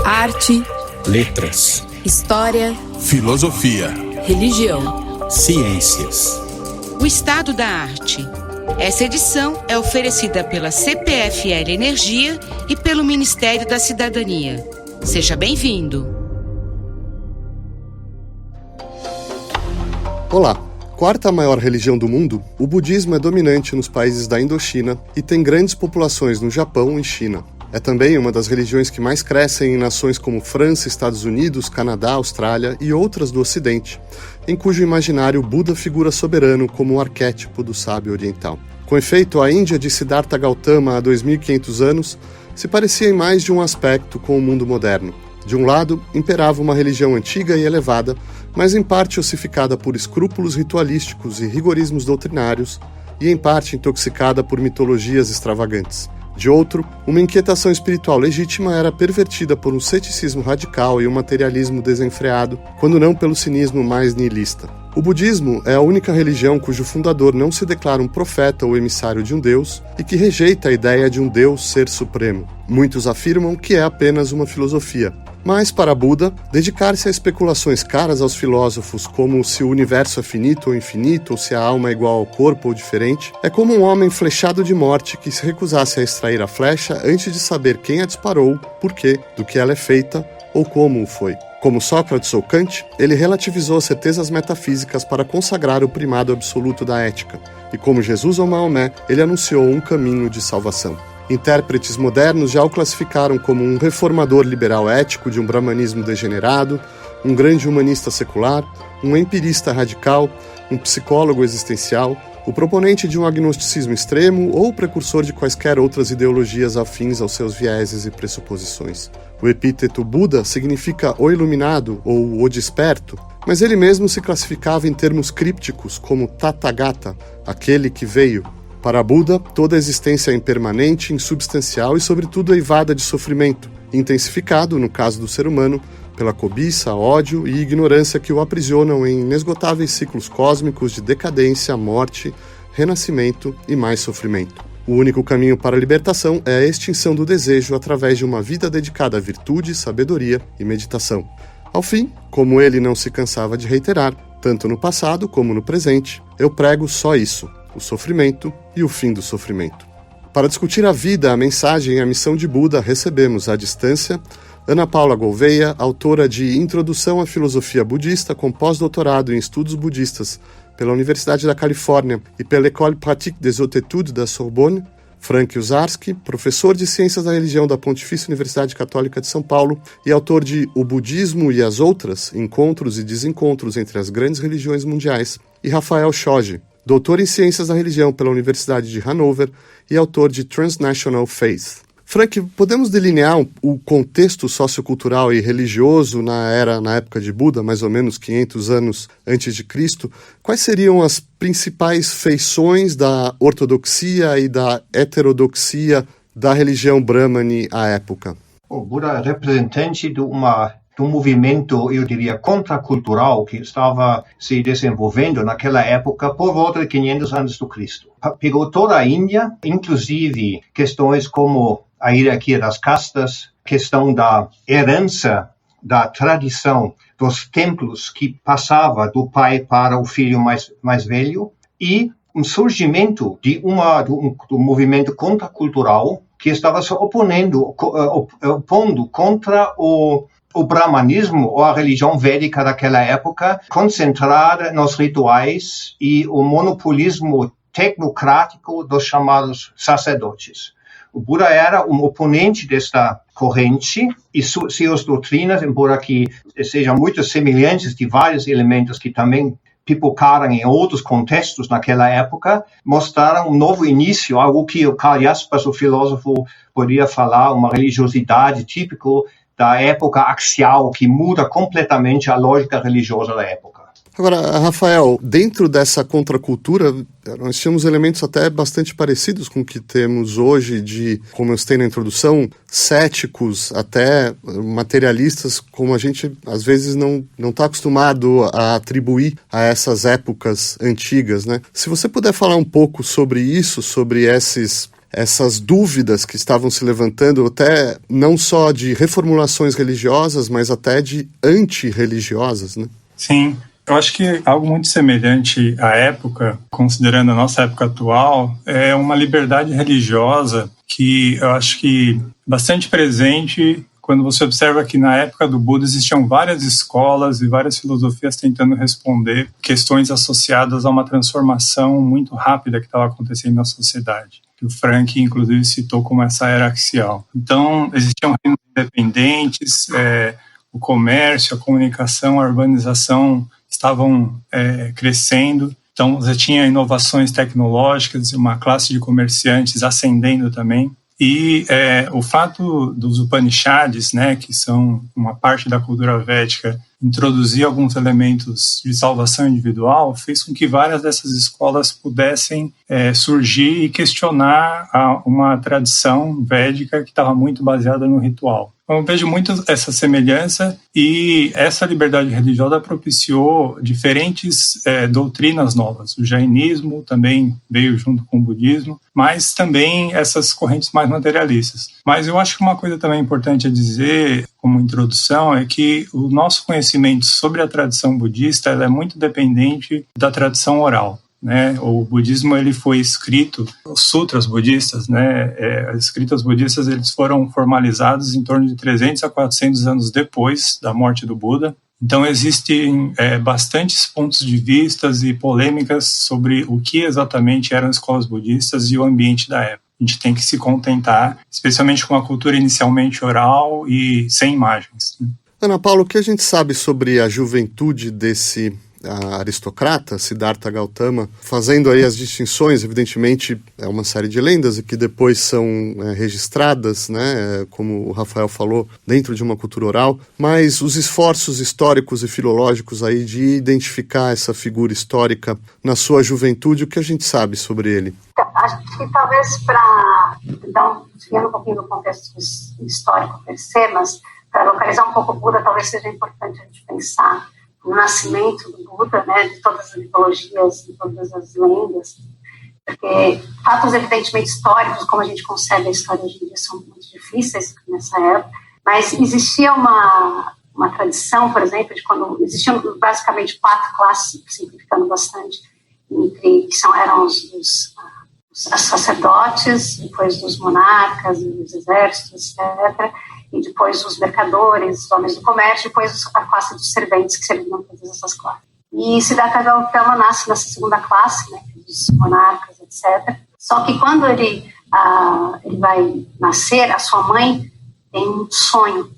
Arte, letras, história, filosofia, religião, ciências. O Estado da Arte. Essa edição é oferecida pela CPFL Energia e pelo Ministério da Cidadania. Seja bem-vindo. Olá! Quarta maior religião do mundo, o budismo é dominante nos países da Indochina e tem grandes populações no Japão e China. É também uma das religiões que mais crescem em nações como França, Estados Unidos, Canadá, Austrália e outras do Ocidente, em cujo imaginário Buda figura soberano como o arquétipo do sábio oriental. Com efeito, a Índia de Siddhartha Gautama há 2.500 anos se parecia em mais de um aspecto com o mundo moderno. De um lado, imperava uma religião antiga e elevada, mas em parte ossificada por escrúpulos ritualísticos e rigorismos doutrinários, e em parte intoxicada por mitologias extravagantes. De outro, uma inquietação espiritual legítima era pervertida por um ceticismo radical e um materialismo desenfreado, quando não pelo cinismo mais nihilista. O budismo é a única religião cujo fundador não se declara um profeta ou emissário de um deus e que rejeita a ideia de um deus ser supremo. Muitos afirmam que é apenas uma filosofia. Mas, para Buda, dedicar-se a especulações caras aos filósofos como se o universo é finito ou infinito, ou se a alma é igual ao corpo ou diferente, é como um homem flechado de morte que se recusasse a extrair a flecha antes de saber quem a disparou, por quê, do que ela é feita ou como o foi. Como Sócrates ou Kant, ele relativizou as certezas metafísicas para consagrar o primado absoluto da ética. E como Jesus ou Maomé, ele anunciou um caminho de salvação. Intérpretes modernos já o classificaram como um reformador liberal ético de um brahmanismo degenerado, um grande humanista secular, um empirista radical, um psicólogo existencial, o proponente de um agnosticismo extremo ou o precursor de quaisquer outras ideologias afins aos seus vieses e pressuposições. O epíteto Buda significa o iluminado ou o desperto, mas ele mesmo se classificava em termos crípticos como Tathagata, aquele que veio. Para Buda, toda a existência é impermanente, insubstancial e, sobretudo, eivada de sofrimento, intensificado, no caso do ser humano, pela cobiça, ódio e ignorância que o aprisionam em inesgotáveis ciclos cósmicos de decadência, morte, renascimento e mais sofrimento. O único caminho para a libertação é a extinção do desejo através de uma vida dedicada à virtude, sabedoria e meditação. Ao fim, como ele não se cansava de reiterar, tanto no passado como no presente, eu prego só isso: o sofrimento e o fim do sofrimento. Para discutir a vida, a mensagem e a missão de Buda, recebemos à distância Ana Paula Gouveia, autora de Introdução à Filosofia Budista, com pós-doutorado em Estudos Budistas pela Universidade da Califórnia e pela École Pratique des Hautes Études da Sorbonne, Frank Uzarski, professor de Ciências da Religião da Pontifícia Universidade Católica de São Paulo e autor de O Budismo e as Outras, Encontros e Desencontros entre as Grandes Religiões Mundiais, e Rafael Shoji, doutor em Ciências da Religião pela Universidade de Hanover e autor de Transnational Faith. Frank, podemos delinear o contexto sociocultural e religioso na época de Buda, mais ou menos 500 anos antes de Cristo? Quais seriam as principais feições da ortodoxia e da heterodoxia da religião Brahmani à época? O Buda é representante de um movimento, eu diria, contracultural que estava se desenvolvendo naquela época por volta de 500 anos do Cristo. Pegou toda a Índia, inclusive questões como a hierarquia das castas, questão da herança, da tradição dos templos que passava do pai para o filho mais velho, e um surgimento do movimento contracultural que estava se opondo contra o brahmanismo ou a religião védica daquela época, concentrada nos rituais e o monopolismo tecnocrático dos chamados sacerdotes. O Buda era um oponente desta corrente e suas doutrinas, embora que sejam muito semelhantes de vários elementos que também pipocaram em outros contextos naquela época, mostraram um novo início, algo que o Karl Jaspers, o filósofo, poderia falar, uma religiosidade típica da época axial, que muda completamente a lógica religiosa da época. Agora, Rafael, dentro dessa contracultura, nós tínhamos elementos até bastante parecidos com o que temos hoje de, como eu citei na introdução, céticos, até materialistas, como a gente às vezes não está acostumado a atribuir a essas épocas antigas, né? Se você puder falar um pouco sobre isso, sobre essas essas dúvidas que estavam se levantando, até não só de reformulações religiosas, mas até de antirreligiosas, né? Sim, eu acho que algo muito semelhante à época, considerando a nossa época atual, é uma liberdade religiosa que eu acho que bastante presente quando você observa que na época do Buda existiam várias escolas e várias filosofias tentando responder questões associadas a uma transformação muito rápida que estava acontecendo na sociedade, que o Frank, inclusive, citou como essa era axial. Então, existiam reinos independentes, o comércio, a comunicação, a urbanização estavam crescendo. Então, você tinha inovações tecnológicas e uma classe de comerciantes ascendendo também. E o fato dos Upanishads, né, que são uma parte da cultura védica, introduzir alguns elementos de salvação individual, fez com que várias dessas escolas pudessem surgir e questionar uma tradição védica que estava muito baseada no ritual. Então, eu vejo muito essa semelhança, e essa liberdade religiosa propiciou diferentes doutrinas novas. O jainismo também veio junto com o budismo, mas também essas correntes mais materialistas. Mas eu acho que uma coisa também importante a dizer, como introdução, é que o nosso conhecimento sobre a tradição budista ela é muito dependente da tradição oral. Né? O budismo ele foi escrito, os sutras budistas, né? As escritas budistas eles foram formalizados em torno de 300 a 400 anos depois da morte do Buda. Então existem bastantes pontos de vista e polêmicas sobre o que exatamente eram escolas budistas e o ambiente da época. A gente tem que se contentar, especialmente com a cultura inicialmente oral e sem imagens. Ana Paula, o que a gente sabe sobre a juventude desse aristocrata, Siddhartha Gautama, fazendo aí as distinções? Evidentemente é uma série de lendas que depois são registradas, né, como o Rafael falou, dentro de uma cultura oral, mas os esforços históricos e filológicos aí de identificar essa figura histórica na sua juventude, o que a gente sabe sobre ele? Acho que talvez para desviando um pouquinho do contexto histórico per se, mas para localizar um pouco o Buda, talvez seja importante a gente pensar no nascimento do Buda, né, de todas as mitologias, de todas as lendas, porque fatos evidentemente históricos, como a gente concebe a história hoje em dia, são muito difíceis nessa época, mas existia uma tradição, por exemplo, de quando existiam basicamente 4 classes, simplificando bastante, que eram os sacerdotes, depois dos monarcas, dos exércitos, etc., e depois os mercadores, os homens do comércio, depois a classe dos serventes que serviam todas essas classes. E Siddhartha Gautama nasce nessa segunda classe, né, dos monarcas, etc. Só que quando ele vai nascer, a sua mãe tem um sonho,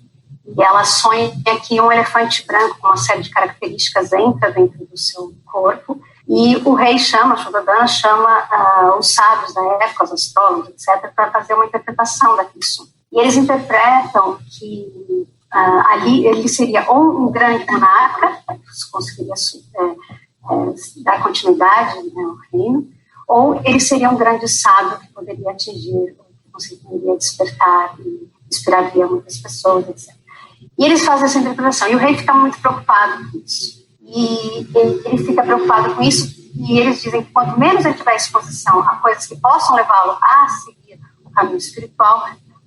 e ela sonha que um elefante branco com uma série de características entra dentro do seu corpo, e o rei chama os sábios da época, os astrólogos, etc., para fazer uma interpretação daquele sonho. E eles interpretam que ali ele seria ou um grande monarca, que conseguiria dar continuidade, né, ao reino, ou ele seria um grande sábio que poderia atingir, que conseguiria despertar e inspiraria muitas pessoas, etc. E eles fazem essa interpretação, e o rei fica muito preocupado com isso. E ele fica preocupado com isso, e eles dizem que quanto menos ele tiver exposição a coisas que possam levá-lo a seguir o caminho espiritual,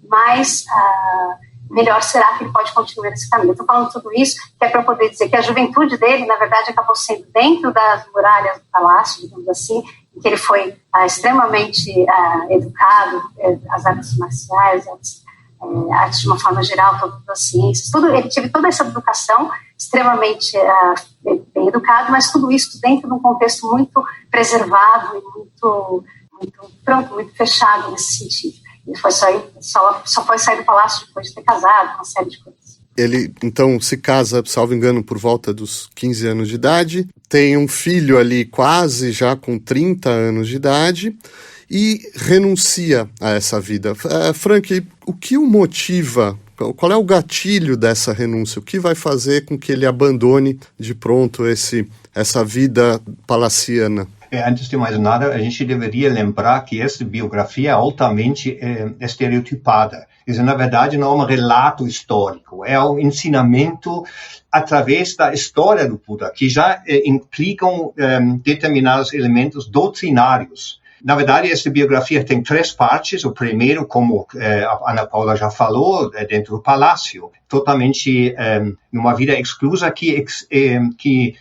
mais melhor será que ele pode continuar esse caminho. Eu estou falando tudo isso que é para eu poder dizer que a juventude dele, na verdade, acabou sendo dentro das muralhas do palácio, digamos assim, em que ele foi extremamente educado, as artes marciais, artes de uma forma geral, todas as ciências, ele teve toda essa educação extremamente bem educado, mas tudo isso dentro de um contexto muito preservado e muito fechado nesse sentido. Ele só foi sair do palácio depois de ter casado, uma série de coisas. Ele, então, se casa, salvo engano, por volta dos 15 anos de idade, tem um filho ali quase já com 30 anos de idade e renuncia a essa vida. Frank, o que o motiva? Qual é o gatilho dessa renúncia? O que vai fazer com que ele abandone de pronto essa vida palaciana? Antes de mais nada, a gente deveria lembrar que essa biografia é altamente estereotipada. Isso, na verdade, não é um relato histórico, é um ensinamento através da história do Buda, que já implicam determinados elementos doutrinários. Na verdade, essa biografia tem 3 partes. O primeiro, como a Ana Paula já falou, é dentro do palácio, totalmente numa vida exclusa que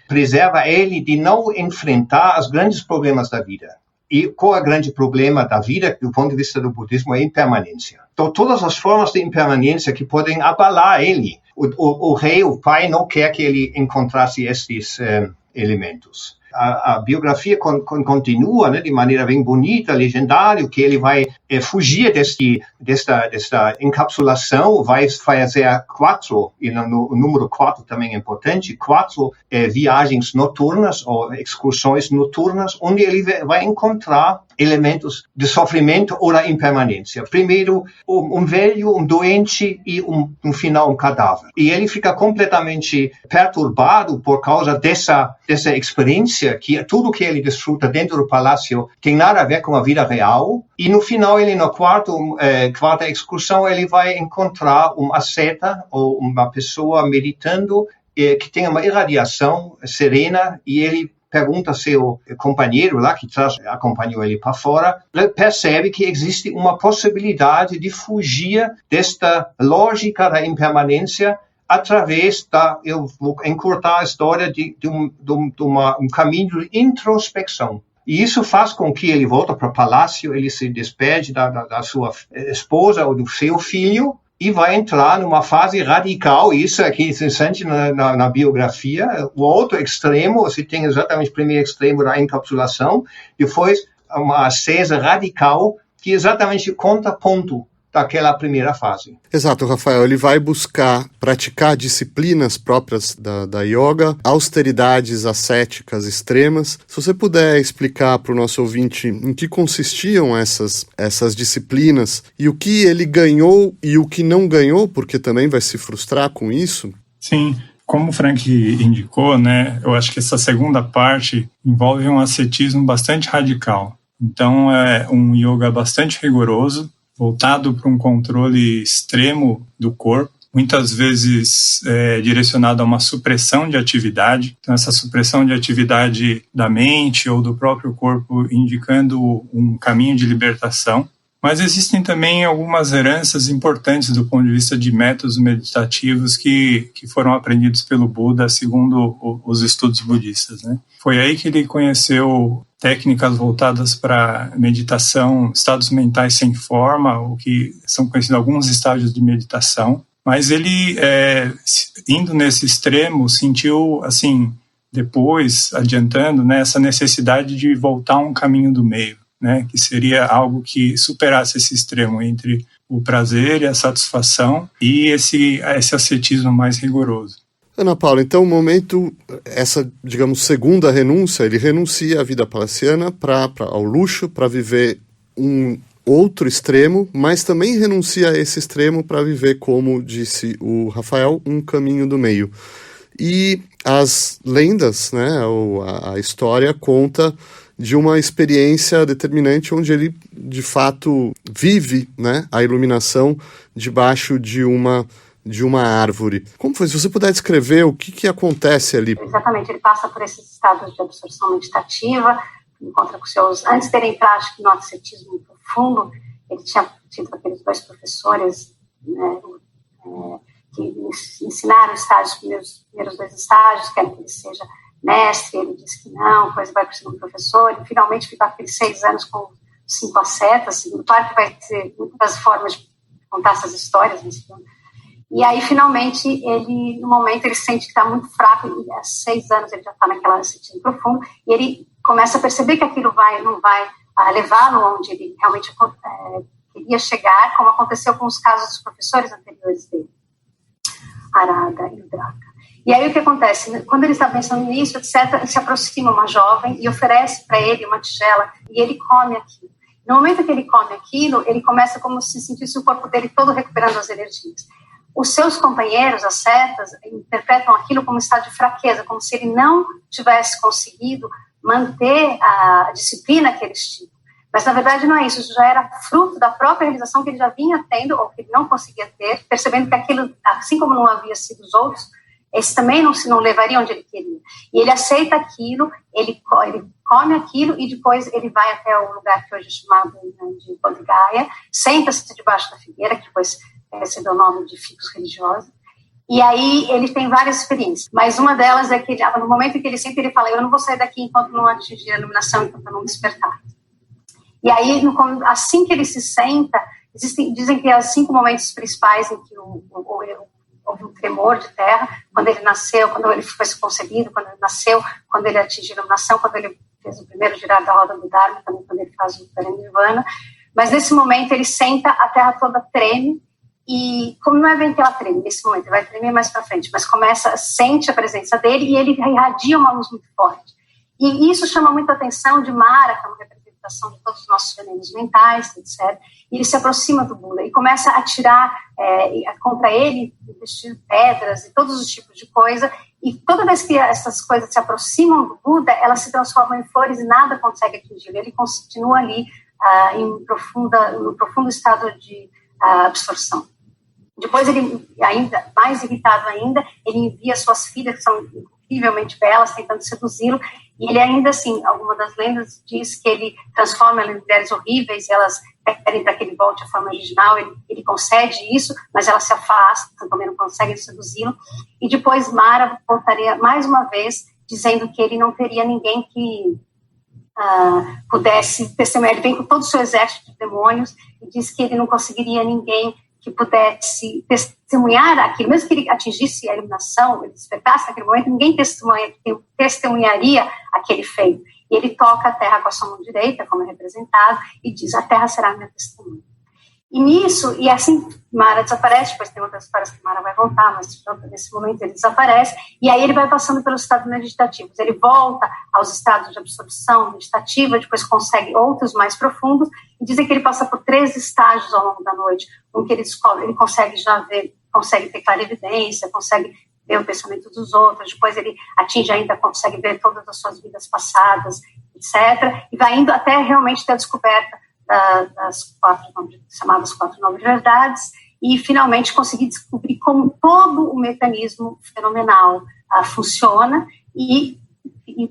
preserva ele de não enfrentar os grandes problemas da vida. E qual é o grande problema da vida, do ponto de vista do budismo, é a impermanência. Então, todas as formas de impermanência que podem abalar ele. O rei, o pai, não quer que ele encontrasse esses elementos. A biografia continua, né, de maneira bem bonita, legendária, que ele vai fugir desta encapsulação, vai fazer 4, e o número 4 também é importante, 4 viagens noturnas ou excursões noturnas, onde ele vai encontrar elementos de sofrimento ou da impermanência. Primeiro, um velho, um doente e, no final, um cadáver. E ele fica completamente perturbado por causa dessa experiência, que tudo que ele desfruta dentro do palácio tem nada a ver com a vida real. E, no final, ele, na quarta excursão, ele vai encontrar um asceta ou uma pessoa meditando que tem uma irradiação serena, e ele pergunta ao seu companheiro lá, que acompanhou ele para fora, percebe que existe uma possibilidade de fugir desta lógica da impermanência através eu vou encurtar a história de um caminho de introspecção. E isso faz com que ele volte para o palácio, ele se despede da sua esposa ou do seu filho, e vai entrar numa fase radical. Isso aqui é interessante na biografia. O outro extremo, você tem exatamente o primeiro extremo da encapsulação, depois uma ascese radical, que é exatamente o contraponto daquela primeira fase. Exato, Rafael. Ele vai buscar praticar disciplinas próprias da yoga, austeridades ascéticas extremas. Se você puder explicar para o nosso ouvinte em que consistiam essas disciplinas e o que ele ganhou e o que não ganhou, porque também vai se frustrar com isso. Sim, como o Frank indicou, né, eu acho que essa segunda parte envolve um ascetismo bastante radical. Então, é um yoga bastante rigoroso, voltado para um controle extremo do corpo, muitas vezes direcionado a uma supressão de atividade. Então, essa supressão de atividade da mente ou do próprio corpo indicando um caminho de libertação. Mas existem também algumas heranças importantes do ponto de vista de métodos meditativos que foram aprendidos pelo Buda segundo os estudos budistas, né? Foi aí que ele conheceu técnicas voltadas para meditação, estados mentais sem forma, o que são conhecidos alguns estágios de meditação. Mas ele, indo nesse extremo, sentiu, assim, depois, adiantando, né, essa necessidade de voltar a um caminho do meio, né, que seria algo que superasse esse extremo entre o prazer e a satisfação e esse ascetismo mais rigoroso. Ana Paula, então, o momento, essa, digamos, segunda renúncia, ele renuncia à vida palaciana ao luxo, para viver um outro extremo, mas também renuncia a esse extremo para viver, como disse o Rafael, um caminho do meio. E as lendas, né, a história conta de uma experiência determinante onde ele, de fato, vive, né, a iluminação debaixo de uma árvore. Como foi? Se você puder descrever o que acontece ali. Exatamente, ele passa por esses estados de absorção meditativa, encontra com seus... Antes de ter em prática no ascetismo profundo, ele tinha tido aqueles 2 professores, né, que ensinaram os primeiros 2 estágios, querem que ele seja mestre, ele disse que não, depois vai para o segundo professor, e finalmente fica aqueles 6 anos com 5 ascetas, claro que vai ter muitas formas de contar essas histórias nesse filme. E aí, finalmente, ele, no momento, ele sente que está muito fraco, e há 6 anos ele já está naquela ascetismo profundo, e ele começa a perceber que aquilo não vai levá-lo onde ele realmente queria chegar, como aconteceu com os casos dos professores anteriores dele, Arada e Udraka. E aí o que acontece? Quando ele está pensando nisso, etc., se aproxima uma jovem e oferece para ele uma tigela e ele come aquilo. No momento que ele come aquilo, ele começa como se sentisse o corpo dele todo recuperando as energias. Os seus companheiros, as setas, interpretam aquilo como um estado de fraqueza, como se ele não tivesse conseguido manter a disciplina que eles tinham. Mas, na verdade, não é isso. Isso já era fruto da própria realização que ele já vinha tendo, ou que ele não conseguia ter, percebendo que aquilo, assim como não havia sido os outros, esse também não levaria onde ele queria. E ele aceita aquilo, ele come aquilo e depois ele vai até o lugar que hoje é chamado de Bodhgaya, senta-se debaixo da figueira, que depois recebeu o nome de ficus religiosa, e aí ele tem várias experiências, mas uma delas é que no momento em que ele senta, ele fala, eu não vou sair daqui enquanto não atingir a iluminação, enquanto eu não despertar. E aí, assim que ele se senta, dizem que há 5 momentos principais em que houve um tremor de terra, quando ele nasceu, quando ele foi concebido, quando ele nasceu, quando ele atingiu a iluminação, quando ele fez o primeiro girar da roda do Dharma, também quando ele faz o Parinirvana. Mas nesse momento ele senta, a terra toda treme, e como não é bem que ela treme nesse momento, ele vai tremer mais para frente, mas sente a presença dele e ele irradia uma luz muito forte. E isso chama muita atenção de Mara, que é uma representação de todos os nossos venenos mentais, etc. E ele se aproxima do Buda e começa a atirar contra ele, investir pedras e todos os tipos de coisa. E toda vez que essas coisas se aproximam do Buda, elas se transformam em flores e nada consegue atingir. Ele continua ali no profundo estado de absorção. Depois ele, ainda mais irritado ainda, ele envia suas filhas, que são incrivelmente belas, tentando seduzi-lo, e ele ainda assim, alguma das lendas diz que ele transforma elas em mulheres horríveis, e elas pedem para que ele volte à forma original, ele concede isso, mas elas se afastam, também não conseguem seduzi-lo, e depois Mara voltaria mais uma vez, dizendo que ele não teria ninguém que pudesse testemunhar. Ele vem com todo o seu exército de demônios e diz que ele não conseguiria ninguém que pudesse testemunhar aquilo, mesmo que ele atingisse a iluminação, ele despertasse naquele momento, ninguém testemunharia aquele feito. E ele toca a terra com a sua mão direita, como é representado, e diz, a terra será minha testemunha. E nisso, e assim Mara desaparece, depois tem outras histórias que Mara vai voltar, mas nesse momento ele desaparece, e aí ele vai passando pelos estados meditativos. Ele volta aos estados de absorção meditativa, depois consegue outros mais profundos, e dizem que ele passa por 3 estágios ao longo da noite, um que ele consegue já ver, consegue ter clarividência, consegue ver o pensamento dos outros, depois ele consegue ver todas as suas vidas passadas, etc., e vai indo até realmente ter a descoberta das chamadas 4 nobres verdades, e finalmente conseguir descobrir como todo o mecanismo fenomenal funciona, e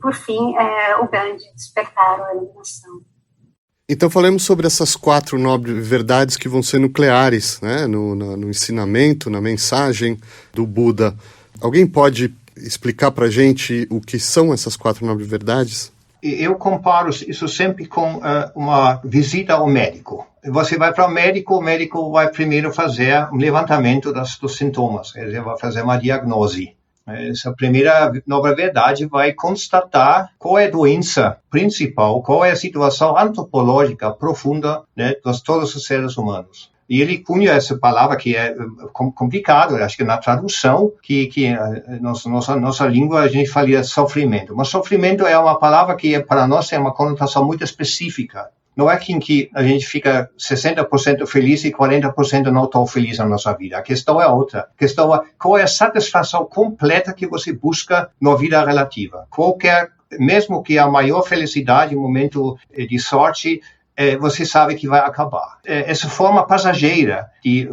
por fim o grande despertar, a iluminação. Então falamos sobre essas 4 nobres verdades que vão ser nucleares, né, no ensinamento, na mensagem do Buda. Alguém pode explicar para a gente o que são essas 4 nobres verdades? Eu comparo isso sempre com uma visita ao médico. Você vai para o médico vai primeiro fazer um levantamento dos sintomas, quer dizer, vai fazer uma diagnose. Essa primeira nobre verdade vai constatar qual é a doença principal, qual é a situação antropológica profunda, né, de todos os seres humanos. E ele punha essa palavra que é complicado, acho que na tradução, que nossa língua a gente fala sofrimento. Mas sofrimento é uma palavra que para nós tem uma conotação muito específica. Não é que a gente fica 60% feliz e 40% não tão feliz na nossa vida. A questão é outra. A questão é qual é a satisfação completa que você busca na vida relativa. Mesmo que a maior felicidade, um momento de sorte, você sabe que vai acabar. Essa forma passageira de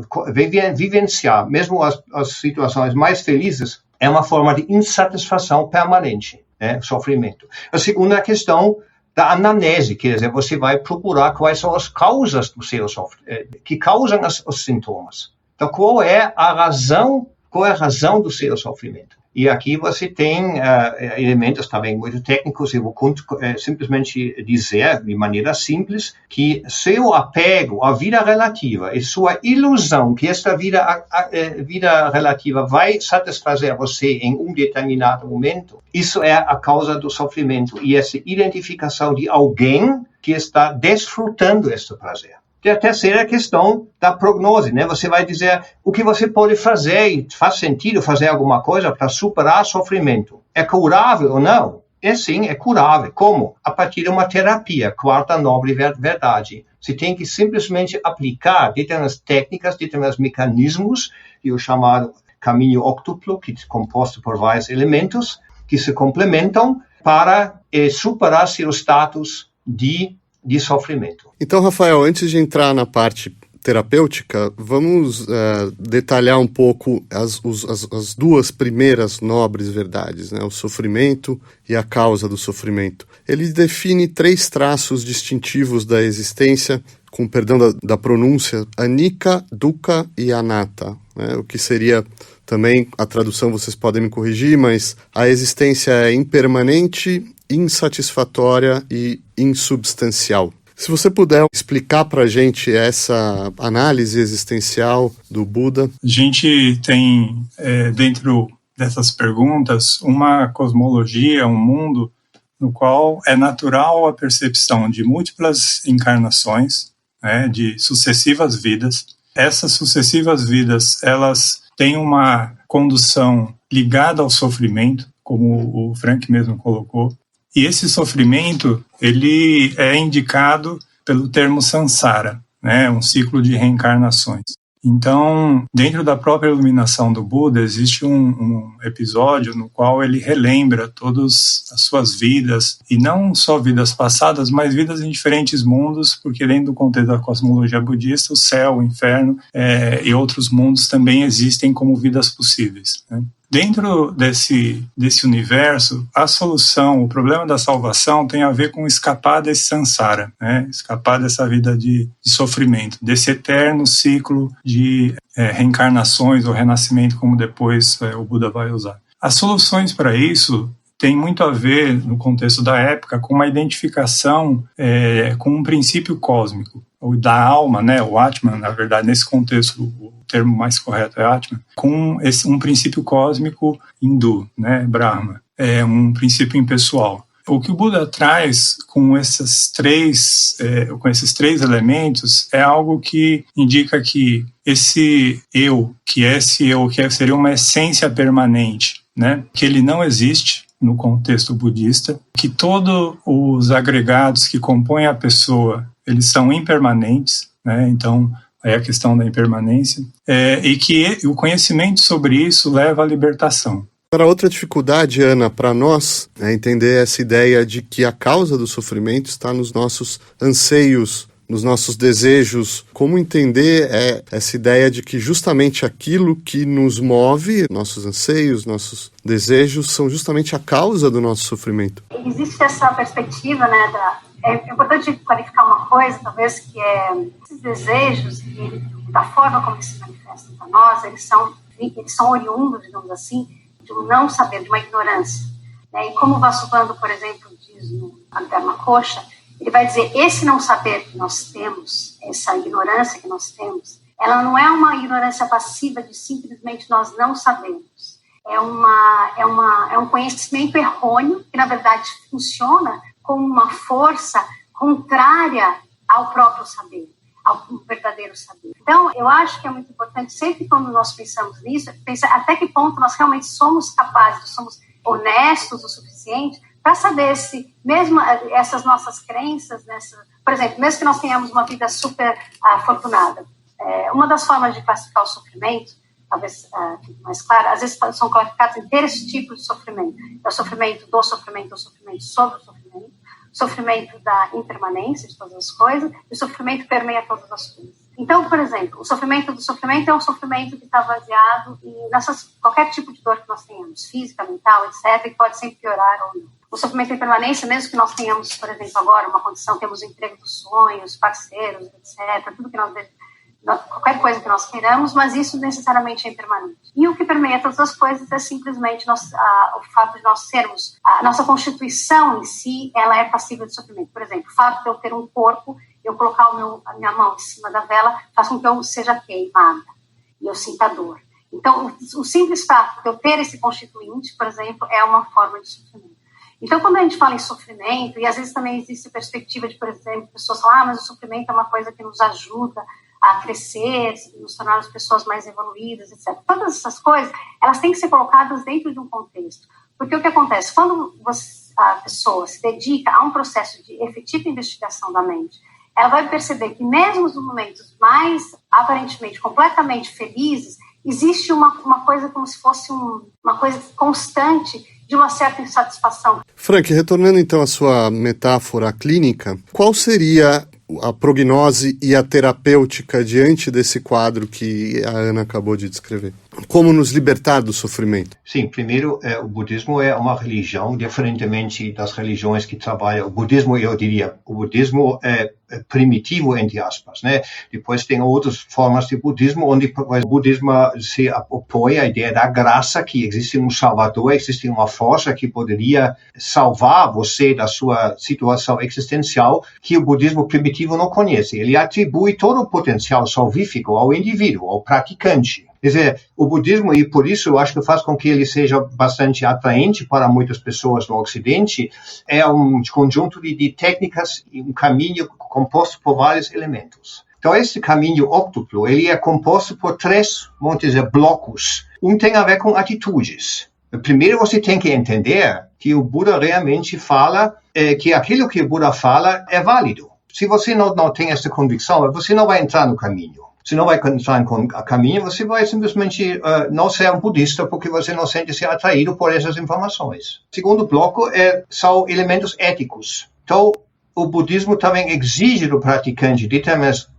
vivenciar, mesmo as situações mais felizes, é uma forma de insatisfação permanente, sofrimento. A segunda questão da anamnese, quer dizer, você vai procurar quais são as causas do seu sofrimento, que causam os sintomas. Então, qual é a razão do seu sofrimento? E aqui você tem elementos também muito técnicos. Eu vou simplesmente dizer, de maneira simples, que seu apego à vida relativa e sua ilusão que esta vida relativa vai satisfazer você em um determinado momento, isso é a causa do sofrimento. E essa identificação de alguém que está desfrutando este prazer. E a terceira questão da prognose, né? Você vai dizer o que você pode fazer, e faz sentido fazer alguma coisa para superar sofrimento. É curável ou não? Sim, é curável. Como? A partir de uma terapia, 4ª nobre verdade. Você tem que simplesmente aplicar determinadas técnicas, determinados mecanismos, que é o chamado caminho octuplo, que é composto por vários elementos, que se complementam para superar seu status de sofrimento. Então, Rafael, antes de entrar na parte terapêutica, vamos detalhar um pouco as duas primeiras nobres verdades, né? O sofrimento e a causa do sofrimento. Ele define 3 traços distintivos da existência, com perdão da pronúncia, anicca, dukkha e anatta, né? O que seria também, a tradução vocês podem me corrigir, mas a existência é impermanente, insatisfatória e insubstancial. Se você puder explicar para a gente essa análise existencial do Buda. A gente tem, dentro dessas perguntas, uma cosmologia, um mundo no qual é natural a percepção de múltiplas encarnações, né, de sucessivas vidas. Essas sucessivas vidas, elas têm uma condução ligada ao sofrimento, como o Frank mesmo colocou. E esse sofrimento, ele é indicado pelo termo samsara, né? Um ciclo de reencarnações. Então, dentro da própria iluminação do Buda, existe um episódio no qual ele relembra todas as suas vidas, e não só vidas passadas, mas vidas em diferentes mundos, porque dentro do contexto da cosmologia budista, o céu, o inferno e outros mundos também existem como vidas possíveis, né? Dentro desse universo, a solução, o problema da salvação tem a ver com escapar desse samsara, né? Escapar dessa vida de sofrimento, desse eterno ciclo de reencarnações ou renascimento, como depois o Buda vai usar. As soluções para isso têm muito a ver, no contexto da época, com uma identificação com um princípio cósmico, ou da alma, né? O Atman, na verdade, nesse contexto, o termo mais correto é Atman, com um princípio cósmico hindu, né? Brahma, um princípio impessoal. O que o Buda traz com esses três elementos é algo que indica que esse eu, que seria uma essência permanente, né? Que ele não existe no contexto budista, que todos os agregados que compõem a pessoa, eles são impermanentes, né? Então, é a questão da impermanência, e que o conhecimento sobre isso leva à libertação. Para outra dificuldade, Ana, para nós, é entender essa ideia de que a causa do sofrimento está nos nossos anseios, nos nossos desejos. Como entender essa ideia de que justamente aquilo que nos move, nossos anseios, nossos desejos, são justamente a causa do nosso sofrimento? Existe essa perspectiva, né, é importante clarificar uma coisa, talvez, que esses desejos, da forma como eles se manifestam para nós, eles são oriundos, digamos assim, de um não saber, de uma ignorância, né? E como o Vasubandhu, por exemplo, diz no Dharmakosha, ele vai dizer, esse não saber que nós temos, essa ignorância que nós temos, ela não é uma ignorância passiva de simplesmente nós não sabemos. É um conhecimento errôneo que, na verdade, funciona como uma força contrária ao próprio saber, ao verdadeiro saber. Então, eu acho que é muito importante, sempre quando nós pensamos nisso, pensar até que ponto nós realmente somos capazes, somos honestos o suficiente para saber se, mesmo essas nossas crenças, por exemplo, mesmo que nós tenhamos uma vida super afortunada, uma das formas de classificar o sofrimento, talvez fique mais claro, às vezes são classificados em 3 tipos de sofrimento. É o sofrimento do sofrimento, o sofrimento sobre o sofrimento da impermanência de todas as coisas, e o sofrimento que permeia todas as coisas. Então, por exemplo, o sofrimento do sofrimento é um sofrimento que está baseado em qualquer tipo de dor que nós tenhamos, física, mental, etc., que pode sempre piorar ou não. O sofrimento da impermanência, mesmo que nós tenhamos, por exemplo, agora uma condição, temos o emprego dos sonhos, parceiros, etc., tudo que qualquer coisa que nós queiramos, mas isso necessariamente é impermanente. E o que permeia todas as coisas é simplesmente o fato de nós sermos, a nossa constituição em si, ela é passível de sofrimento. Por exemplo, o fato de eu ter um corpo, eu colocar a minha mão em cima da vela, faz com que eu seja queimada e eu sinta dor. Então, o simples fato de eu ter esse constituinte, por exemplo, é uma forma de sofrimento. Então, quando a gente fala em sofrimento, e às vezes também existe a perspectiva de, por exemplo, pessoas falam, mas o sofrimento é uma coisa que nos ajuda a crescer, nos tornar as pessoas mais evoluídas, etc. Todas essas coisas, elas têm que ser colocadas dentro de um contexto. Porque o que acontece? Quando a pessoa se dedica a um processo de efetiva investigação da mente, ela vai perceber que mesmo nos momentos mais, aparentemente, completamente felizes, existe uma coisa como se fosse uma coisa constante de uma certa insatisfação. Frank, retornando então à sua metáfora clínica, qual seria a prognose e a terapêutica diante desse quadro que a Ana acabou de descrever? Como nos libertar do sofrimento? Sim, primeiro, o budismo é uma religião, diferentemente das religiões que trabalham. O budismo, eu diria, o budismo é primitivo, entre aspas, né? Depois tem outras formas de budismo, onde o budismo se apoia a ideia da graça, que existe um salvador, existe uma força que poderia salvar você da sua situação existencial, que o budismo primitivo não conhece. Ele atribui todo o potencial salvífico ao indivíduo, ao praticante. Quer dizer, o budismo, e por isso eu acho que faz com que ele seja bastante atraente para muitas pessoas no Ocidente, é um conjunto de técnicas, um caminho composto por vários elementos. Então, esse caminho óctuplo, ele é composto por 3, vamos dizer, blocos. Um tem a ver com atitudes. Primeiro, você tem que entender que o Buda realmente fala, que aquilo que o Buda fala é válido. Se você não tem essa convicção, você não vai entrar no caminho. Se não vai entrar no caminho, você vai simplesmente não ser um budista, porque você não sente-se atraído por essas informações. O segundo bloco são elementos éticos. Então, o budismo também exige do praticante determinados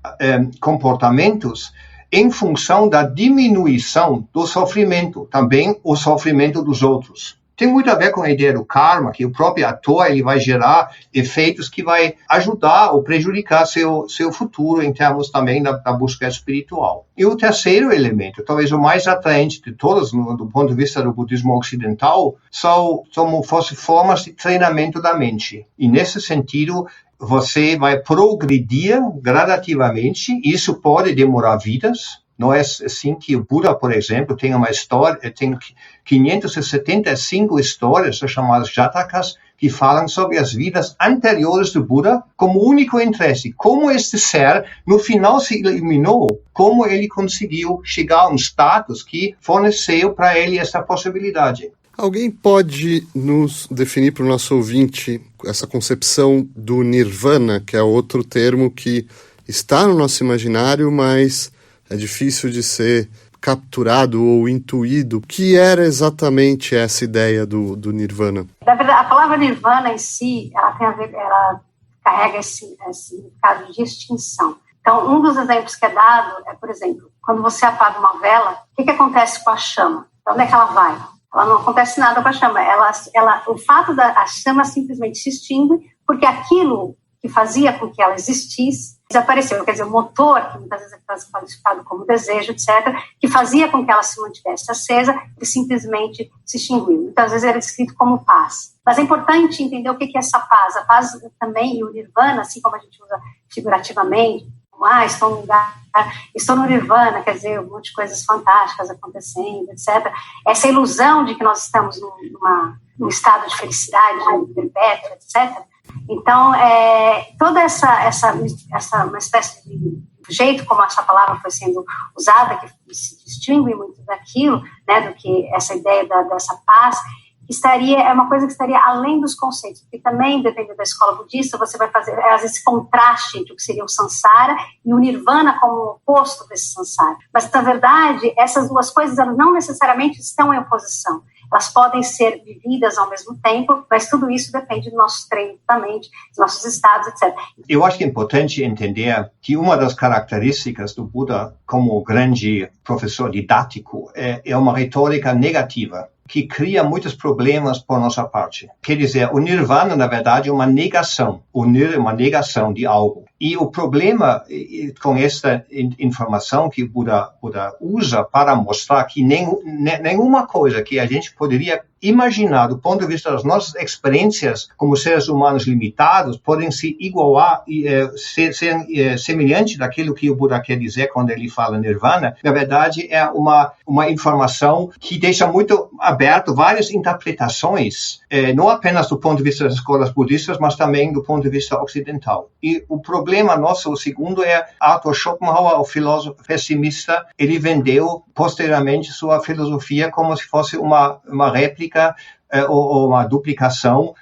comportamentos em função da diminuição do sofrimento, também o sofrimento dos outros. Tem muito a ver com a ideia do karma, que o próprio ator ele vai gerar efeitos que vai ajudar ou prejudicar seu futuro em termos também da busca espiritual. E o terceiro elemento, talvez o mais atraente de todos, do ponto de vista do budismo ocidental, são como fossem formas de treinamento da mente. E nesse sentido, você vai progredir gradativamente, isso pode demorar vidas. Não é assim que o Buda, por exemplo, tem uma história, tem 575 histórias, chamadas Jatakas, que falam sobre as vidas anteriores do Buda como único interesse. Como este ser, no final, se iluminou, como ele conseguiu chegar a um status que forneceu para ele essa possibilidade. Alguém pode nos definir para o nosso ouvinte essa concepção do Nirvana, que é outro termo que está no nosso imaginário, mas é difícil de ser capturado ou intuído. O que era exatamente essa ideia do Nirvana? Na verdade, a palavra Nirvana em si, ela carrega esse significado de extinção. Então, um dos exemplos que é dado é, por exemplo, quando você apaga uma vela, o que acontece com a chama? Para onde é que ela vai? Ela não acontece nada com a chama. O fato da chama simplesmente se extingue porque aquilo que fazia com que ela existisse desapareceu. Quer dizer, o motor, que muitas vezes é qualificado como desejo, etc., que fazia com que ela se mantivesse acesa, ele simplesmente se extinguiu. Então, às vezes, era descrito como paz. Mas é importante entender o que é essa paz. A paz também, e o Nirvana, assim como a gente usa figurativamente, estou no lugar, estou no Nirvana, quer dizer, um monte de coisas fantásticas acontecendo, etc. Essa ilusão de que nós estamos num estado de felicidade perpétua, etc., então, toda essa uma espécie de jeito como essa palavra foi sendo usada, que se distingue muito daquilo, né, do que essa ideia dessa paz, é uma coisa que estaria além dos conceitos, porque também, dependendo da escola budista, você vai fazer, às vezes, esse contraste entre o que seria o samsara e o nirvana como o oposto desse samsara. Mas, na verdade, essas duas coisas, elas não necessariamente estão em oposição. Elas podem ser vividas ao mesmo tempo, mas tudo isso depende do nosso treino da mente, dos nossos estados, etc. Eu acho que é importante entender que uma das características do Buda como grande professor didático é uma retórica negativa, que cria muitos problemas por nossa parte. Quer dizer, o nirvana, na verdade, é uma negação. O nir é uma negação de algo. E o problema com esta informação que o Buda usa para mostrar que nenhuma coisa que a gente poderia imaginar do ponto de vista das nossas experiências como seres humanos limitados podem se igualar e ser semelhante daquilo que o Buda quer dizer quando ele fala nirvana. Na verdade, é uma informação que deixa muito aberto várias interpretações, não apenas do ponto de vista das escolas budistas, mas também do ponto de vista ocidental. E o problema nosso, o segundo, é Arthur Schopenhauer, o filósofo pessimista, ele vendeu posteriormente sua filosofia como se fosse uma réplica ou uma duplicação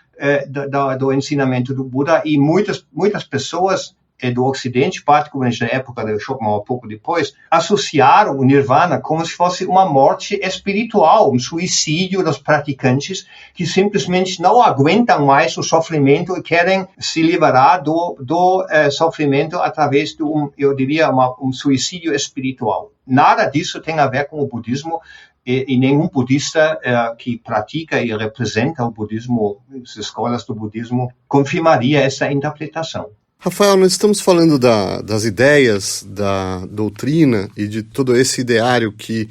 do ensinamento do Buda, e muitas pessoas do Ocidente, particularmente na época do Schopenhauer, pouco depois, associaram o Nirvana como se fosse uma morte espiritual, um suicídio dos praticantes que simplesmente não aguentam mais o sofrimento e querem se liberar do sofrimento através de eu diria, um suicídio espiritual. Nada disso tem a ver com o budismo. E nenhum budista que pratica e representa o budismo, as escolas do budismo, confirmaria essa interpretação. Rafael, nós estamos falando das ideias, da doutrina e de todo esse ideário que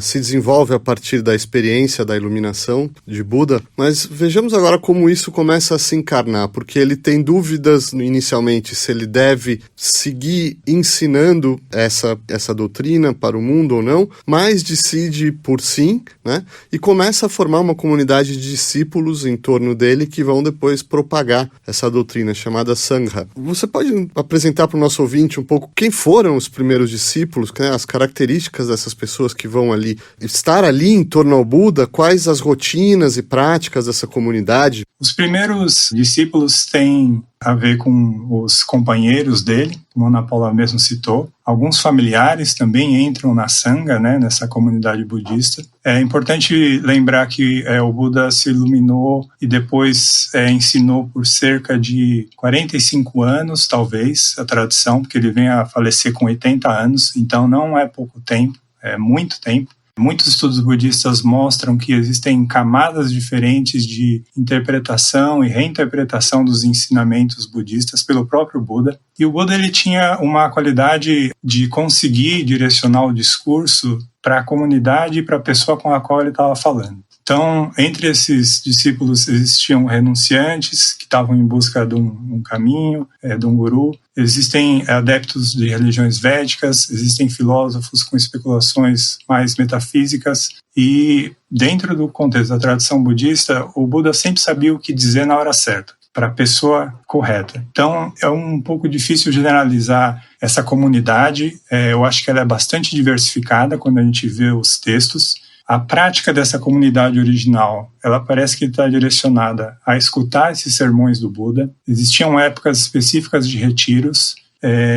se desenvolve a partir da experiência da iluminação de Buda, mas vejamos agora como isso começa a se encarnar, porque ele tem dúvidas inicialmente se ele deve seguir ensinando essa doutrina para o mundo ou não, mas decide por sim, né? E começa a formar uma comunidade de discípulos em torno dele que vão depois propagar essa doutrina chamada Sangha. Você pode apresentar para o nosso ouvinte um pouco quem foram os primeiros discípulos, né, as características dessas pessoas que vão ali, estar ali em torno ao Buda, quais as rotinas e práticas dessa comunidade? Os primeiros discípulos têm a ver com os companheiros dele, como a Ana Paula mesmo citou. Alguns familiares também entram na Sangha, né, nessa comunidade budista. É importante lembrar que o Buda se iluminou e depois ensinou por cerca de 45 anos, talvez, a tradição, porque ele vem a falecer com 80 anos, então não é pouco tempo, é muito tempo. Muitos estudos budistas mostram que existem camadas diferentes de interpretação e reinterpretação dos ensinamentos budistas pelo próprio Buda. E o Buda ele tinha uma qualidade de conseguir direcionar o discurso para a comunidade e para a pessoa com a qual ele estava falando. Então, entre esses discípulos existiam renunciantes que estavam em busca de um caminho, de um guru. Existem adeptos de religiões védicas, existem filósofos com especulações mais metafísicas. E dentro do contexto da tradição budista, o Buda sempre sabia o que dizer na hora certa, para a pessoa correta. Então, é um pouco difícil generalizar essa comunidade. Eu acho que ela é bastante diversificada quando a gente vê os textos. A prática dessa comunidade original, ela parece que está direcionada a escutar esses sermões do Buda. Existiam épocas específicas de retiros,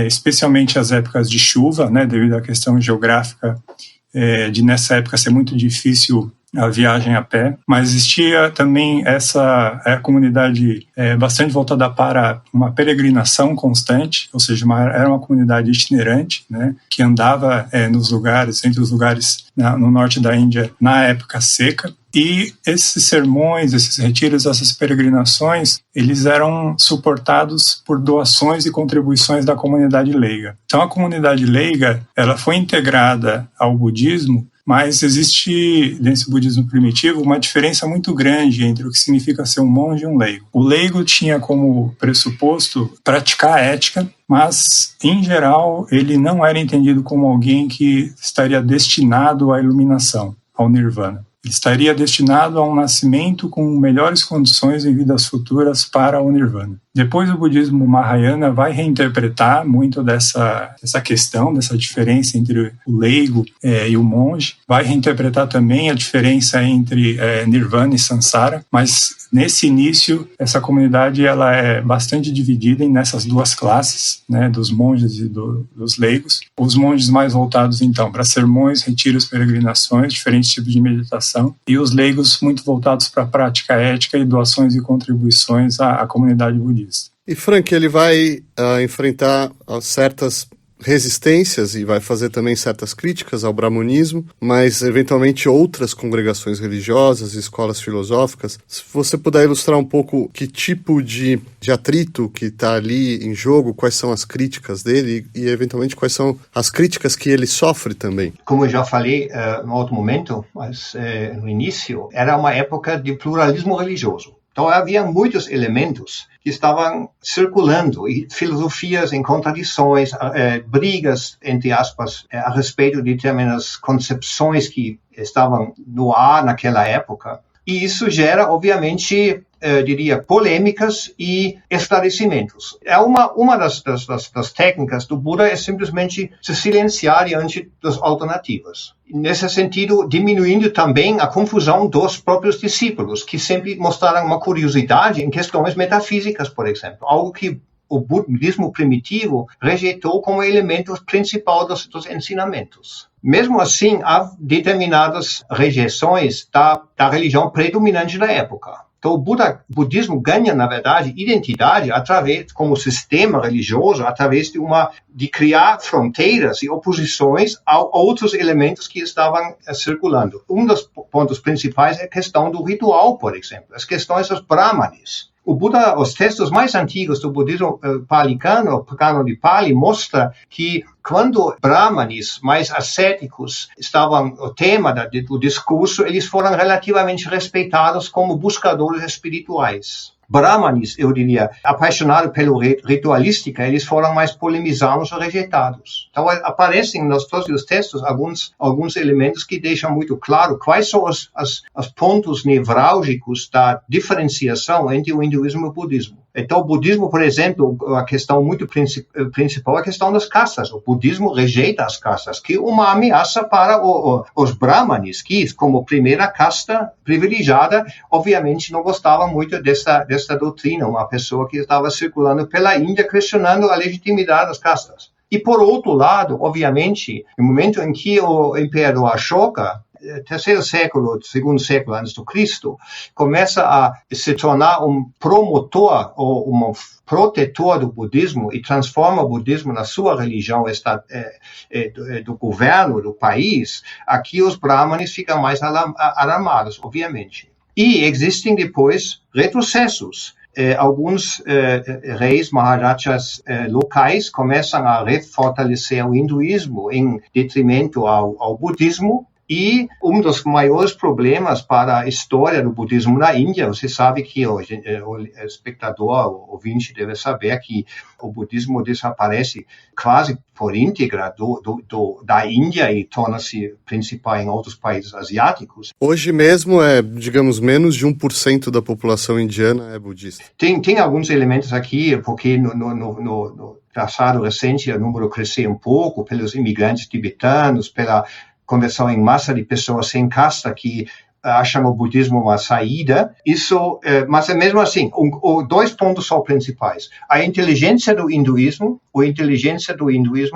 especialmente as épocas de chuva, né, devido à questão geográfica de nessa época ser muito difícil a viagem a pé, mas existia também essa comunidade bastante voltada para uma peregrinação constante, ou seja, era uma comunidade itinerante, né, que andava entre os lugares no norte da Índia na época seca. E esses sermões, esses retiros, essas peregrinações, eles eram suportados por doações e contribuições da comunidade leiga. Então a comunidade leiga, ela foi integrada ao budismo, mas existe, nesse budismo primitivo, uma diferença muito grande entre o que significa ser um monge e um leigo. O leigo tinha como pressuposto praticar a ética, mas, em geral, ele não era entendido como alguém que estaria destinado à iluminação, ao nirvana. Ele estaria destinado a um nascimento com melhores condições em vidas futuras para o nirvana. Depois o budismo Mahayana vai reinterpretar muito dessa questão, dessa diferença entre o leigo e o monge. Vai reinterpretar também a diferença entre nirvana e samsara, mas nesse início essa comunidade ela é bastante dividida nessas duas classes, né, dos monges e dos leigos. Os monges mais voltados então para sermões, retiros, peregrinações, diferentes tipos de meditação, e os leigos muito voltados para a prática ética e doações e contribuições à comunidade budista. E Frank, ele vai enfrentar certas resistências e vai fazer também certas críticas ao brahmanismo, mas eventualmente outras congregações religiosas, escolas filosóficas. Se você puder ilustrar um pouco que tipo de atrito que está ali em jogo, quais são as críticas dele e eventualmente quais são as críticas que ele sofre também. Como eu já falei no outro momento, mas no início, era uma época de pluralismo religioso. Então havia muitos elementos que estavam circulando, e filosofias em contradições, brigas, entre aspas, a respeito de determinadas concepções que estavam no ar naquela época. E isso gera, obviamente, diria, polêmicas e esclarecimentos. Uma das técnicas do Buda é simplesmente se silenciar diante das alternativas. Nesse sentido, diminuindo também a confusão dos próprios discípulos, que sempre mostraram uma curiosidade em questões metafísicas, por exemplo. Algo que o budismo primitivo rejeitou como elemento principal dos ensinamentos. Mesmo assim, há determinadas rejeições da religião predominante da época. Então, o budismo ganha, na verdade, identidade como sistema religioso, através de criar fronteiras e oposições a outros elementos que estavam circulando. Um dos pontos principais é a questão do ritual, por exemplo, as questões dos brahmanes. Os textos mais antigos do budismo palicano, o Cânon de Pali, mostra que quando brahmanes mais ascéticos estavam o tema do discurso, eles foram relativamente respeitados como buscadores espirituais. Brahmanes, eu diria, apaixonados pela ritualística, eles foram mais polemizados ou rejeitados. Então, aparecem nos todos os textos alguns elementos que deixam muito claro quais são os pontos nevrálgicos da diferenciação entre o hinduísmo e o budismo. Então, o budismo, por exemplo, a questão muito principal é a questão das castas. O budismo rejeita as castas, que é uma ameaça para os brahmanes, que, como primeira casta privilegiada, obviamente não gostavam muito desta doutrina, uma pessoa que estava circulando pela Índia questionando a legitimidade das castas. E, por outro lado, obviamente, no momento em que o imperador Ashoka, terceiro século, segundo século antes do Cristo, começa a se tornar um promotor ou um protetor do budismo e transforma o budismo na sua religião do governo do país, aqui os brahmanes ficam mais alarmados, obviamente. E existem depois retrocessos. Alguns reis maharajas locais começam a refortalecer o hinduísmo em detrimento ao budismo. E um dos maiores problemas para a história do budismo na Índia, você sabe que o espectador, o ouvinte deve saber que o budismo desaparece quase por íntegra da Índia e torna-se principal em outros países asiáticos. Hoje mesmo digamos, menos de 1% da população indiana é budista. Tem alguns elementos aqui, porque no passado recente o número cresceu um pouco pelos imigrantes tibetanos, pela conversão em massa de pessoas sem casta que acham o budismo uma saída. Mas é mesmo assim, dois pontos são principais. A inteligência do hinduísmo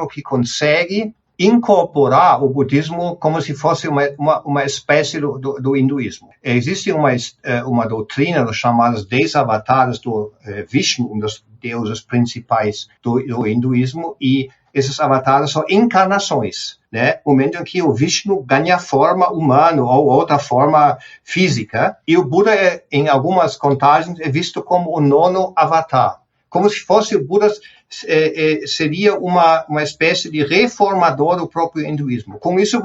que consegue incorporar o budismo como se fosse uma espécie do hinduísmo. Existe uma doutrina dos chamados 10 avatares do Vishnu, um dos deuses principais do hinduísmo, e esses avatares são encarnações, né? O momento em que o Vishnu ganha forma humana ou outra forma física, e o Buda, em algumas contagens, é visto como o 9º avatar. Como se fosse o Buda seria uma espécie de reformador do próprio hinduísmo. Com isso,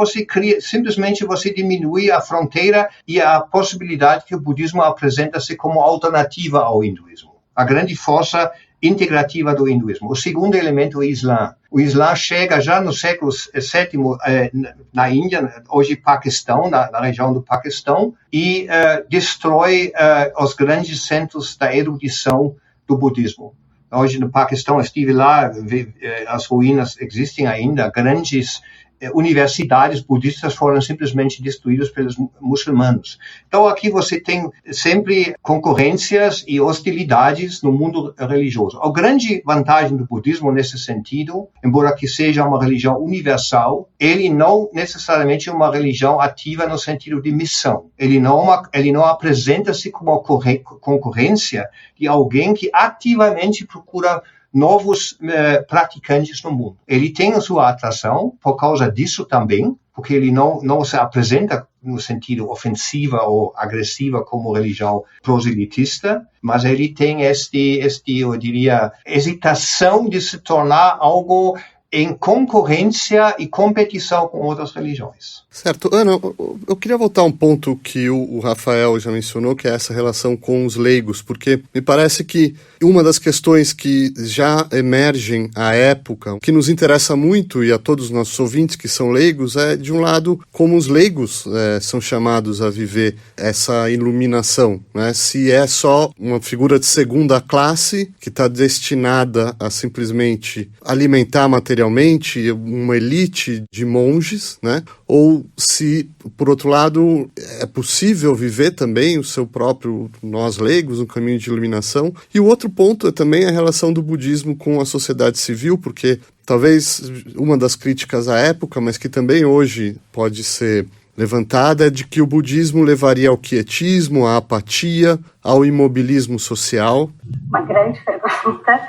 simplesmente você diminui a fronteira e a possibilidade que o budismo apresenta-se como alternativa ao hinduísmo. A grande força integrativa do hinduísmo. O segundo elemento é o Islã. O Islã chega já no século VII na Índia, hoje Paquistão, na região do Paquistão, e destrói os grandes centros da erudição do budismo. Hoje no Paquistão, eu estive lá, as ruínas existem ainda, grandes universidades budistas foram simplesmente destruídas pelos muçulmanos. Então aqui você tem sempre concorrências e hostilidades no mundo religioso. A grande vantagem do budismo nesse sentido, embora que seja uma religião universal, ele não necessariamente é uma religião ativa no sentido de missão. Ele não apresenta-se como uma concorrência de alguém que ativamente procura novos praticantes no mundo. Ele tem a sua atração por causa disso também, porque ele não se apresenta no sentido ofensiva ou agressiva como religião proselitista, mas ele tem eu diria, hesitação de se tornar algo em concorrência e competição com outras religiões. Certo. Ana, eu queria voltar a um ponto que o Rafael já mencionou, que é essa relação com os leigos, porque me parece que uma das questões que já emergem à época, que nos interessa muito e a todos os nossos ouvintes que são leigos, é, de um lado, como os leigos são chamados a viver essa iluminação, né? Se é só uma figura de segunda classe que está destinada a simplesmente alimentar a materialidade materialmente, uma elite de monges, né? Ou se, por outro lado, é possível viver também o seu próprio, nós leigos, um caminho de iluminação. E o outro ponto é também a relação do budismo com a sociedade civil, porque talvez uma das críticas à época, mas que também hoje pode ser levantada, é de que o budismo levaria ao quietismo, à apatia, ao imobilismo social. Uma grande pergunta,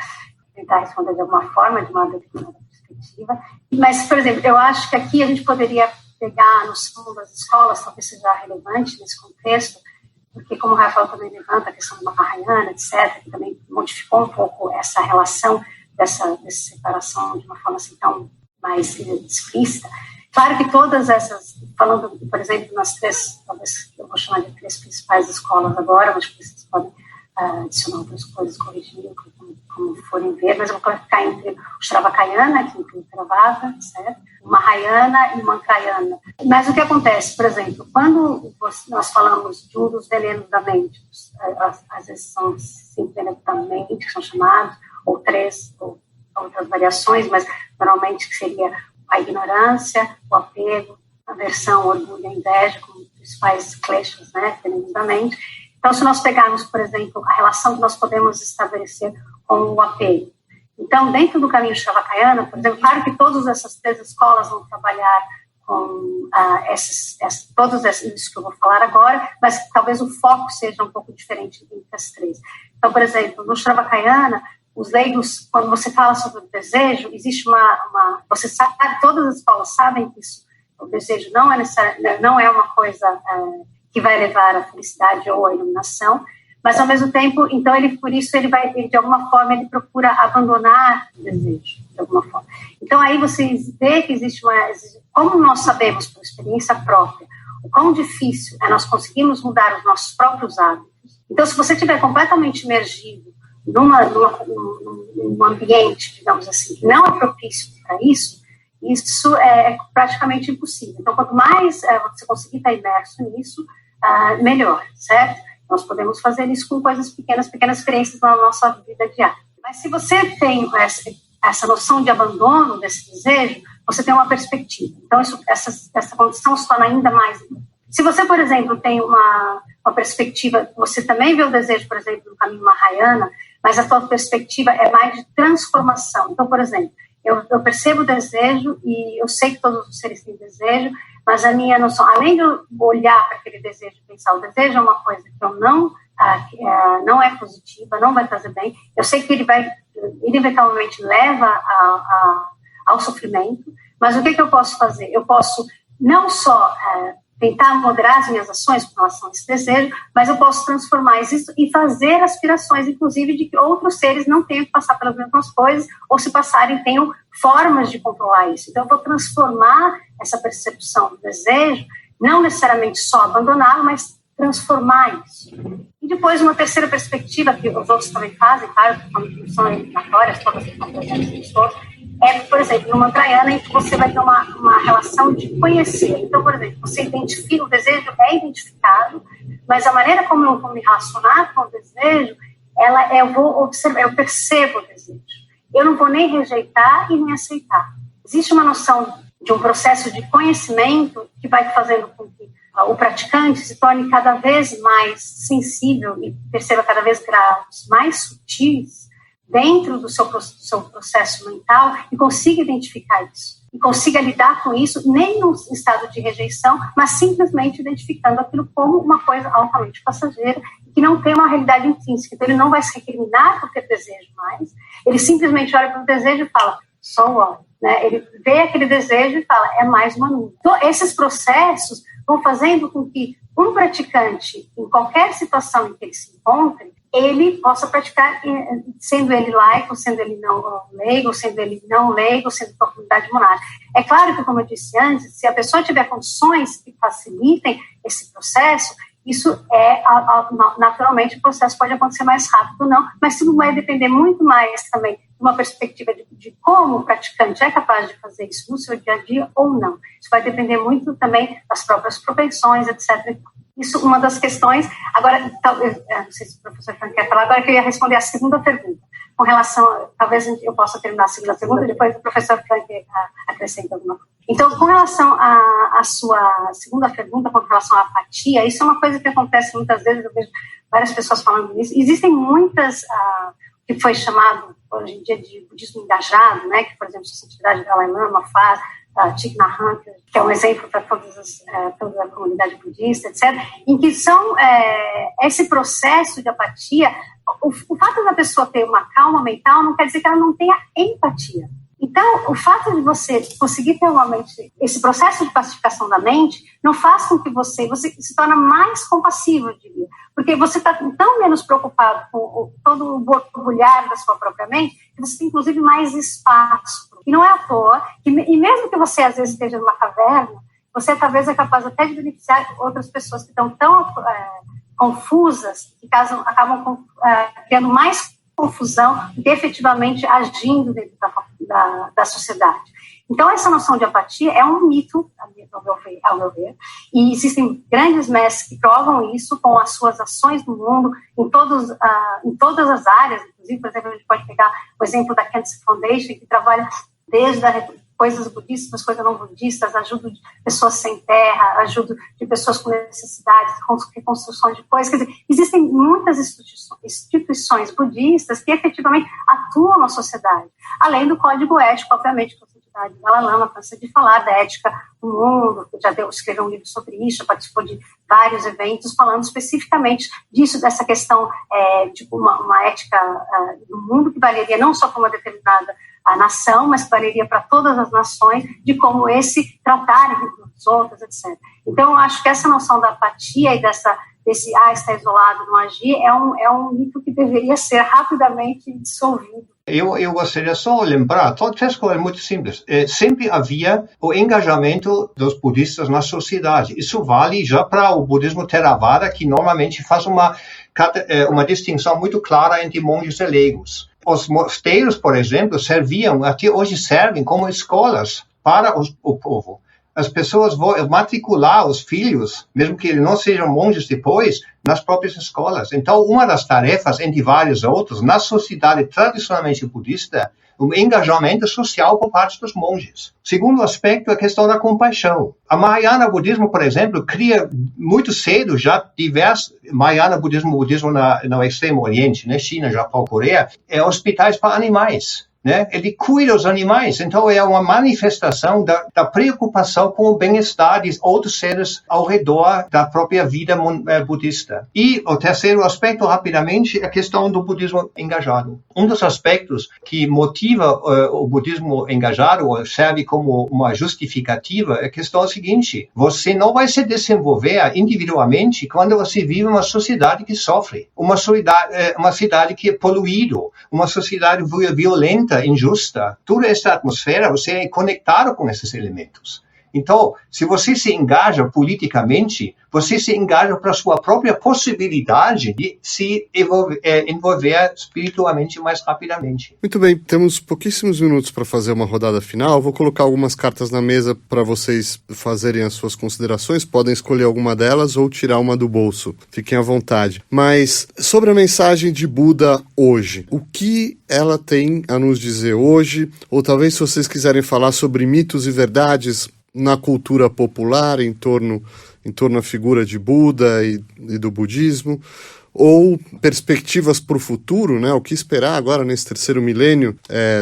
tentar responder de alguma forma, de uma determinada perspectiva. Mas, por exemplo, eu acho que aqui a gente poderia pegar no fundo das escolas, talvez seja relevante nesse contexto, porque como o Rafael também levanta a questão do Mahayana, etc., que também modificou um pouco essa relação dessa separação de uma forma assim tão mais explícita. Claro que todas essas, falando, por exemplo, nas três, talvez eu vou chamar de três principais escolas agora, mas vocês podem adicionar outras coisas, corrigir, como forem ver, mas eu vou colocar entre o Shravakayana, que inclui Theravada, certo? O Mahayana e o Mantrayana. Mas o que acontece, por exemplo, quando nós falamos de um dos venenos da mente, às vezes são 5 venenos da mente, que são chamados, ou 3, ou outras variações, mas normalmente que seria a ignorância, o apego, a aversão, o orgulho, a inveja, como principais kleshas, né, venenos da mente. Então, se nós pegarmos, por exemplo, a relação que nós podemos estabelecer com o apego. Então, dentro do caminho Shravakayana, por exemplo, claro que todas essas 3 escolas vão trabalhar com todos isso que eu vou falar agora, mas talvez o foco seja um pouco diferente entre as 3. Então, por exemplo, no Shravakayana, os leigos, quando você fala sobre o desejo, existe você sabe, todas as escolas sabem que isso, o desejo não é uma coisa que vai levar à felicidade ou à iluminação, mas ao mesmo tempo, então por isso ele de alguma forma ele procura abandonar o desejo, de alguma forma. Então aí você vê que existe como nós sabemos por experiência própria, o quão difícil é nós conseguirmos mudar os nossos próprios hábitos. Então se você estiver completamente imergido num ambiente, digamos assim, que não é propício para isso é praticamente impossível. Então, quanto mais você conseguir estar imerso nisso, melhor, certo? Nós podemos fazer isso com coisas pequenas experiências na nossa vida diária. Mas se você tem essa noção de abandono desse desejo, você tem uma perspectiva. Então, essa condição se torna ainda mais importante. Se você, por exemplo, tem uma perspectiva, você também vê o desejo, por exemplo, no caminho Mahayana, mas a tua perspectiva é mais de transformação. Então, por exemplo, eu percebo o desejo e eu sei que todos os seres têm desejo, mas a minha noção, além de eu olhar para aquele desejo e pensar, o desejo é uma coisa que eu não é positiva, não vai fazer bem, eu sei que ele eventualmente leva ao sofrimento, mas o que eu posso fazer? Eu posso não só tentar moderar as minhas ações com relação a esse desejo, mas eu posso transformar isso e fazer aspirações, inclusive, de que outros seres não tenham que passar pelas mesmas coisas, ou se passarem, tenham formas de controlar isso. Então, eu vou transformar essa percepção do desejo, não necessariamente só abandoná-lo, mas transformar isso. E depois, uma terceira perspectiva, que os outros também fazem, claro, porque são eliminatórias, todas que estão presentes nos outros, por exemplo, no Mantrayana, em que você vai ter uma relação de conhecer. Então, por exemplo, você identifica, o desejo é identificado, mas a maneira como eu vou me relacionar com o desejo, eu vou observar, eu percebo o desejo. Eu não vou nem rejeitar e nem aceitar. Existe uma noção de um processo de conhecimento que vai fazendo com que o praticante se torne cada vez mais sensível e perceba cada vez graus mais sutis dentro do seu processo mental e consiga identificar isso. E consiga lidar com isso, nem no estado de rejeição, mas simplesmente identificando aquilo como uma coisa altamente passageira e que não tem uma realidade intrínseca. Então, ele não vai se recriminar por ter desejo mais, ele simplesmente olha para o desejo e fala, so what? Né? Ele vê aquele desejo e fala, é mais uma nuvem. Então, esses processos vão fazendo com que um praticante, em qualquer situação em que ele se encontre, ele possa praticar, sendo ele laico, sendo ele não leigo, sendo ele não leigo, sendo da comunidade monástica. É claro que, como eu disse antes, se a pessoa tiver condições que facilitem esse processo, isso naturalmente o processo pode acontecer mais rápido ou não, mas isso vai depender muito mais também de uma perspectiva de como o praticante é capaz de fazer isso no seu dia a dia ou não. Isso vai depender muito também das próprias propensões, etc. Isso uma das questões. Agora, não sei se o professor Frank quer falar, agora que eu ia responder a segunda pergunta. com relação, talvez eu possa terminar a segunda pergunta, depois o professor Frank acrescenta alguma coisa. Então, com relação à sua segunda pergunta, com relação à apatia, isso é uma coisa que acontece muitas vezes, eu vejo várias pessoas falando nisso. Existem muitas, que foi chamado hoje em dia de budismo engajado, né, que, por exemplo, a Sociedade Dalai Lama faz, Thich Nhat Hanh, que é um exemplo para toda a comunidade budista, etc., em que são esse processo de apatia. O fato da pessoa ter uma calma mental não quer dizer que ela não tenha empatia. Então, o fato de você conseguir ter uma mente, esse processo de pacificação da mente, não faz com que você se torne mais compassivo, eu diria, porque você está tão menos preocupado com todo o borbulhar da sua própria mente, que você tem, inclusive, mais espaço. E não é à toa, e mesmo que você, às vezes, esteja numa caverna, você, talvez, é capaz até de beneficiar outras pessoas que estão tão confusas, que acabam criando mais confusão do que efetivamente agindo dentro da sociedade. Então, essa noção de apatia é um mito, ao meu ver, e existem grandes mestres que provam isso com as suas ações no mundo, em todas as áreas. Inclusive, por exemplo, a gente pode pegar o exemplo da Cancer Foundation, que trabalha desde coisas budistas, coisas não budistas, ajuda de pessoas sem terra, ajuda de pessoas com necessidades, reconstrução de coisas. Quer dizer, existem muitas instituições budistas que efetivamente atuam na sociedade, além do código ético, obviamente, que a Sociedade Dalai Lama cansa de falar da ética do mundo, escreveu um livro sobre isso, participou de vários eventos falando especificamente disso, dessa questão de uma ética do mundo que valeria não só para uma determinada a nação, mas que valeria para todas as nações, de como tratarem dos outros, etc. Então, eu acho que essa noção da apatia e desse está isolado, não agir, é um mito que deveria ser rapidamente dissolvido. Eu gostaria só de lembrar, três coisas muito simples. Sempre havia o engajamento dos budistas na sociedade. Isso vale já para o budismo Theravada, que normalmente faz uma distinção muito clara entre monges e leigos. Os mosteiros, por exemplo, até hoje servem como escolas para o povo. As pessoas vão matricular os filhos, mesmo que eles não sejam monges depois, nas próprias escolas. Então, uma das tarefas, entre várias outras, na sociedade tradicionalmente budista, um engajamento social por parte dos monges. Segundo aspecto, a questão da compaixão. A Mahayana Budismo, por exemplo, cria muito cedo já diversos Mahayana Budismo no Extremo Oriente, né, China, Japão, Coreia, hospitais para animais. Né? Ele cuida dos animais, então é uma manifestação da preocupação com o bem-estar de outros seres ao redor da própria vida budista. E o terceiro aspecto, rapidamente, é a questão do budismo engajado. Um dos aspectos que motiva o budismo engajado, ou serve como uma justificativa, é a questão seguinte: você não vai se desenvolver individualmente quando você vive uma sociedade que sofre, uma cidade que é poluída, uma sociedade violenta, injusta. Toda essa atmosfera, você é conectado com esses elementos. Então, se você se engaja politicamente, você se engaja para a sua própria possibilidade de se envolver espiritualmente mais rapidamente. Muito bem, temos pouquíssimos minutos para fazer uma rodada final. Vou colocar algumas cartas na mesa para vocês fazerem as suas considerações. Podem escolher alguma delas ou tirar uma do bolso. Fiquem à vontade. Mas sobre a mensagem de Buda hoje, o que ela tem a nos dizer hoje? Ou talvez, se vocês quiserem falar sobre mitos e verdades na cultura popular em torno à figura de Buda e do budismo, ou perspectivas para o futuro, né? O que esperar agora nesse terceiro milênio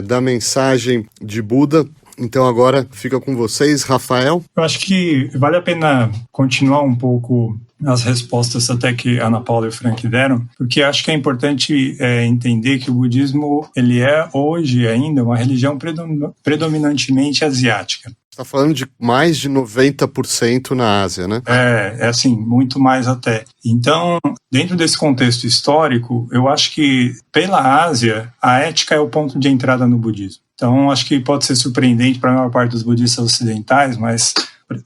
da mensagem de Buda. Então agora fica com vocês, Rafael. Eu acho que vale a pena continuar um pouco as respostas até que a Ana Paula e o Frank deram, porque acho que é importante entender que o budismo ele é hoje ainda uma religião predominantemente asiática. Está falando de mais de 90% na Ásia, né? É assim, muito mais até. Então, dentro desse contexto histórico, eu acho que pela Ásia, a ética é o ponto de entrada no budismo. Então, acho que pode ser surpreendente para a maior parte dos budistas ocidentais, mas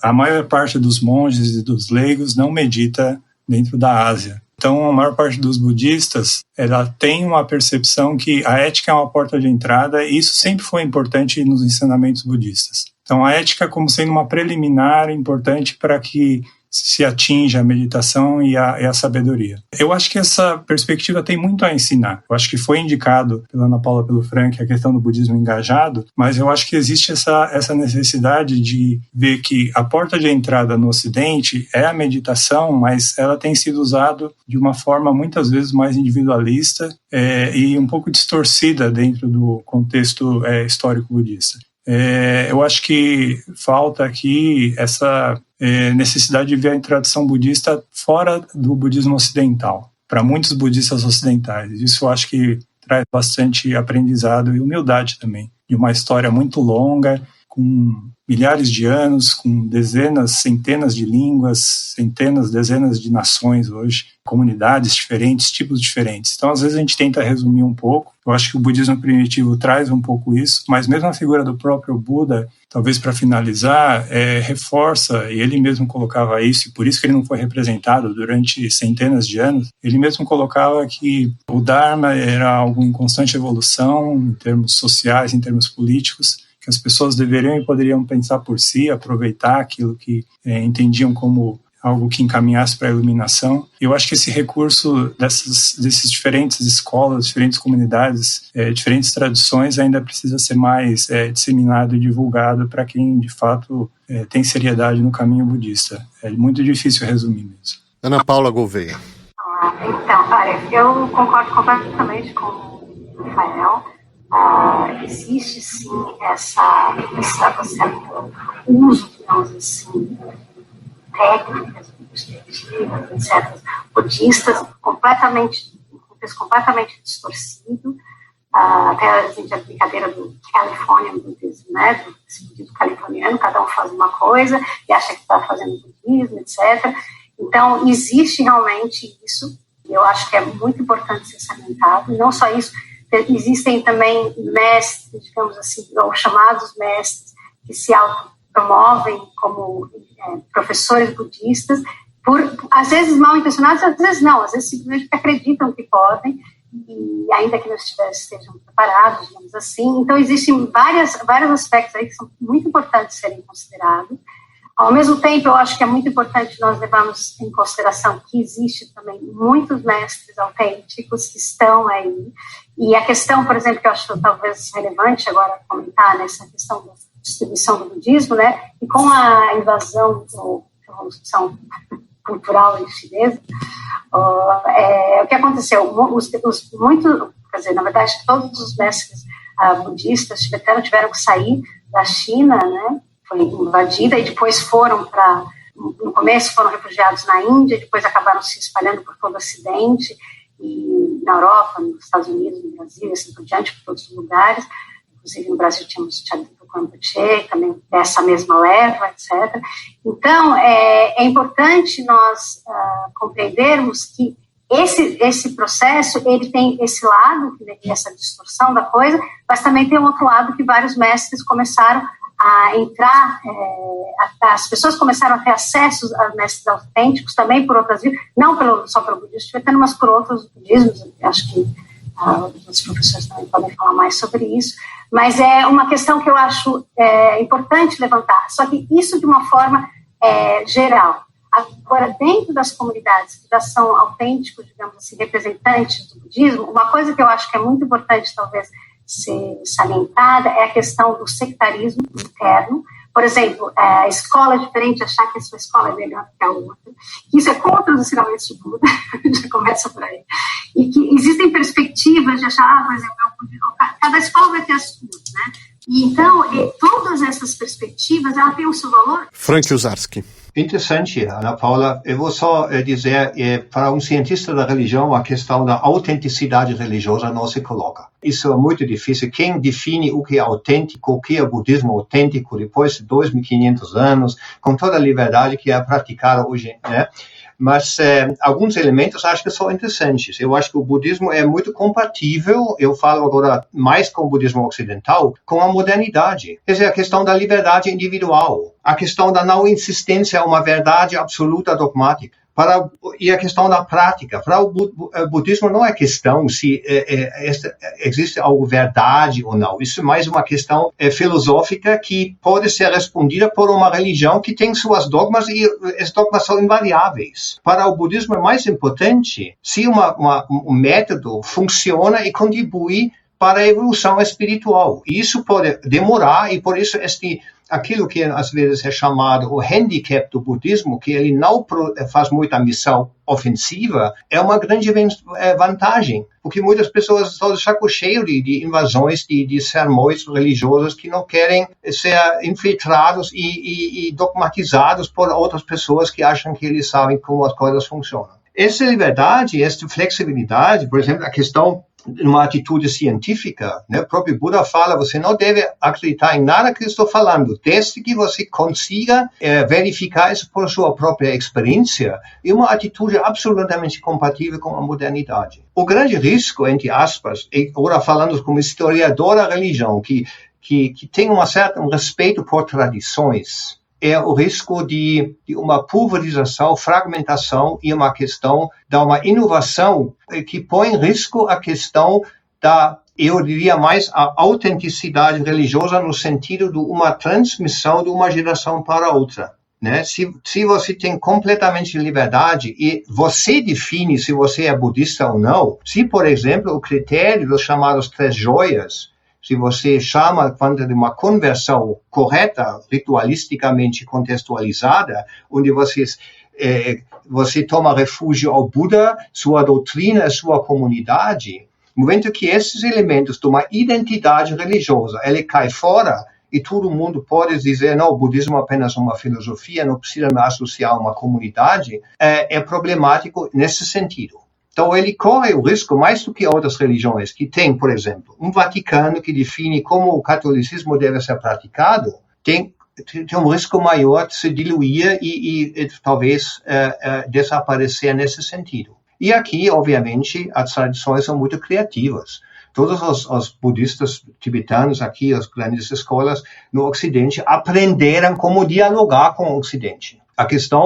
a maior parte dos monges e dos leigos não medita dentro da Ásia. Então, a maior parte dos budistas, ela tem uma percepção que a ética é uma porta de entrada, e isso sempre foi importante nos ensinamentos budistas. Então, a ética como sendo uma preliminar importante para que se atinge a meditação e a sabedoria. Eu acho que essa perspectiva tem muito a ensinar. Eu acho que foi indicado pela Ana Paula, pelo Frank, a questão do budismo engajado, mas eu acho que existe essa necessidade de ver que a porta de entrada no Ocidente é a meditação, mas ela tem sido usada de uma forma muitas vezes mais individualista e um pouco distorcida dentro do contexto histórico budista. Eu acho que falta aqui essa necessidade de ver a tradição budista fora do budismo ocidental, para muitos budistas ocidentais. Isso eu acho que traz bastante aprendizado e humildade também, de uma história muito longa, com milhares de anos, com dezenas, centenas de línguas, centenas, dezenas de nações hoje, comunidades diferentes, tipos diferentes. Então, às vezes, a gente tenta resumir um pouco. Eu acho que o budismo primitivo traz um pouco isso, mas mesmo a figura do próprio Buda, talvez para finalizar, reforça, e ele mesmo colocava isso, e por isso que ele não foi representado durante centenas de anos, ele mesmo colocava que o Dharma era algo em constante evolução, em termos sociais, em termos políticos, que as pessoas deveriam e poderiam pensar por si, aproveitar aquilo que entendiam como algo que encaminhasse para a iluminação. Eu acho que esse recurso desses diferentes escolas, diferentes comunidades, diferentes tradições ainda precisa ser mais disseminado e divulgado para quem, de fato, tem seriedade no caminho budista. É muito difícil resumir mesmo. Ana Paula Gouveia. Então, olha, eu concordo completamente com o Rafael. Existe sim esse certo uso, digamos assim, técnicas, perspectivas, etc., budistas, um contexto completamente distorcido. Até a gente, a brincadeira do Californian Buddhism, né, desse budismo californiano, cada um faz uma coisa e acha que está fazendo budismo, etc. Então, existe realmente isso, e eu acho que é muito importante ser salientado. E não só isso, existem também mestres, digamos assim, ou chamados mestres, que se autopromovem como professores budistas, às vezes mal intencionados, às vezes não, às vezes simplesmente acreditam que podem, e ainda que não estejam preparados, digamos assim. Então, existem vários aspectos aí que são muito importantes serem considerados. Ao mesmo tempo, eu acho que é muito importante nós levarmos em consideração que existe também muitos mestres autênticos que estão aí. E a questão, por exemplo, que eu acho talvez relevante agora comentar nessa questão da distribuição do budismo, né? E com a invasão ou revolução cultural chinesa, o que aconteceu? Na verdade, todos os mestres budistas tibetanos tiveram que sair da China, né? Foi invadida e depois no começo foram refugiados na Índia, depois acabaram se espalhando por todo o Ocidente, e na Europa, nos Estados Unidos, no Brasil, e assim por diante, por todos os lugares. Inclusive no Brasil tínhamos Charito Campuche, também dessa mesma leva, etc. Então, é importante nós compreendermos que esse processo, ele tem esse lado, essa distorção da coisa, mas também tem um outro lado que vários mestres começaram a entrar, as pessoas começaram a ter acesso a mestres autênticos também por outras vias, não só pelo budismo tibetano, mas por outros budismos. Acho que os professores também podem falar mais sobre isso, mas é uma questão que eu acho importante levantar, só que isso de uma forma geral. Agora, dentro das comunidades que já são autênticos, digamos assim, representantes do budismo, uma coisa que eu acho que é muito importante, talvez, ser salientada é a questão do sectarismo interno. Por exemplo, a escola é diferente, achar que a sua escola é melhor que a outra. Isso é contra os ensinamentos de Buda, já começa por aí. E que existem perspectivas de achar, por exemplo, cada escola vai ter as suas, né? E então, todas essas perspectivas, ela tem o seu valor. Frank Uzarski. Interessante, Ana Paula. Eu vou só dizer, para um cientista da religião, a questão da autenticidade religiosa não se coloca. Isso é muito difícil. Quem define o que é autêntico, o que é budismo autêntico, depois de 2.500 anos, com toda a liberdade que é praticada hoje, né? Mas alguns elementos acho que são interessantes. Eu acho que o budismo é muito compatível, eu falo agora mais com o budismo ocidental, com a modernidade. Quer dizer, a questão da liberdade individual, a questão da não insistência a uma verdade absoluta dogmática. E a questão da prática. Para o budismo não é questão se existe algo verdade ou não. Isso é mais uma questão filosófica que pode ser respondida por uma religião que tem suas dogmas e esses dogmas são invariáveis. Para o budismo é mais importante se um método funciona e contribui para a evolução espiritual. E isso pode demorar e por isso aquilo que às vezes é chamado o handicap do budismo, que ele não faz muita missão ofensiva, é uma grande vantagem, porque muitas pessoas estão de saco cheio de invasões, de sermões religiosos que não querem ser infiltrados e dogmatizados por outras pessoas que acham que eles sabem como as coisas funcionam. Essa liberdade, essa flexibilidade, por exemplo, a questão numa atitude científica, né? O próprio Buda fala, você não deve acreditar em nada que eu estou falando, desde que você consiga verificar isso por sua própria experiência, e uma atitude absolutamente compatível com a modernidade. O grande risco, entre aspas, agora falando como historiador da religião, que tem um certo respeito por tradições, é o risco de uma pulverização, fragmentação e uma questão de uma inovação que põe em risco a questão eu diria mais, a autenticidade religiosa no sentido de uma transmissão de uma geração para outra. Né? Se você tem completamente de e você define se você é budista ou não, se, por exemplo, o critério dos chamados 3 joias, se você chama quando de uma conversão correta, ritualisticamente contextualizada, onde você toma refúgio ao Buda, sua doutrina, sua comunidade, no momento que esses elementos de uma identidade religiosa, ele cai fora, e todo mundo pode dizer, não, o budismo é apenas uma filosofia, não precisa me associar a uma comunidade, é problemático nesse sentido. Então, ele corre o risco, mais do que outras religiões, que tem, por exemplo, um Vaticano que define como o catolicismo deve ser praticado, tem um risco maior de se diluir e talvez desaparecer nesse sentido. E aqui, obviamente, as tradições são muito criativas. Todos os budistas tibetanos aqui, as grandes escolas no Ocidente, aprenderam como dialogar com o Ocidente. A questão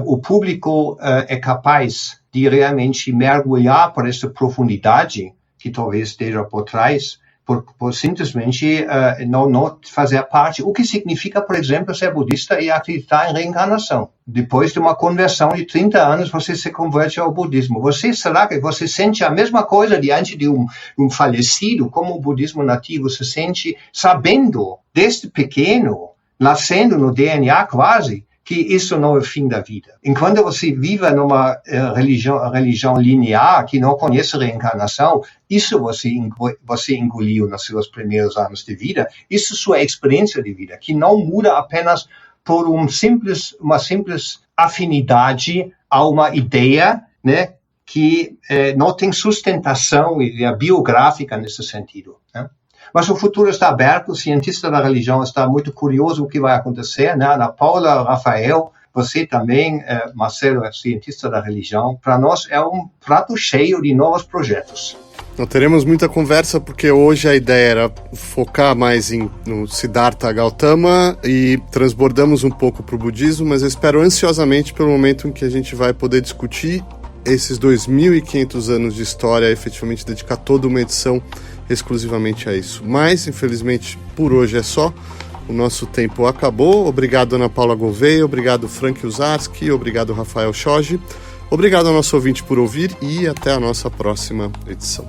o público é capaz de realmente mergulhar por essa profundidade que talvez esteja por trás, por simplesmente não fazer parte. O que significa, por exemplo, ser budista e acreditar em reencarnação. Depois de uma conversão de 30 anos, você se converte ao budismo. Será que você sente a mesma coisa diante de um falecido, como o budismo nativo se sente, sabendo, desde pequeno, nascendo no DNA quase, que isso não é o fim da vida. Enquanto você vive numa religião linear que não conhece reencarnação, isso você engoliu nos seus primeiros anos de vida, isso é sua experiência de vida, que não muda apenas por uma simples afinidade a uma ideia, né, que não tem sustentação biográfica nesse sentido, né? Mas o futuro está aberto, o cientista da religião está muito curioso o que vai acontecer, né? Ana Paula, Rafael, você também, Marcelo, é cientista da religião. Para nós é um prato cheio de novos projetos. Nós teremos muita conversa, porque hoje a ideia era focar mais no Siddhartha Gautama e transbordamos um pouco para o budismo, mas eu espero ansiosamente pelo momento em que a gente vai poder discutir esses 2.500 anos de história, efetivamente dedicar toda uma edição exclusivamente a isso. Mas, infelizmente, por hoje é só. O nosso tempo acabou. Obrigado, Ana Paula Gouveia. Obrigado, Frank Uzarski. Obrigado, Rafael Shoji. Obrigado ao nosso ouvinte por ouvir e até a nossa próxima edição.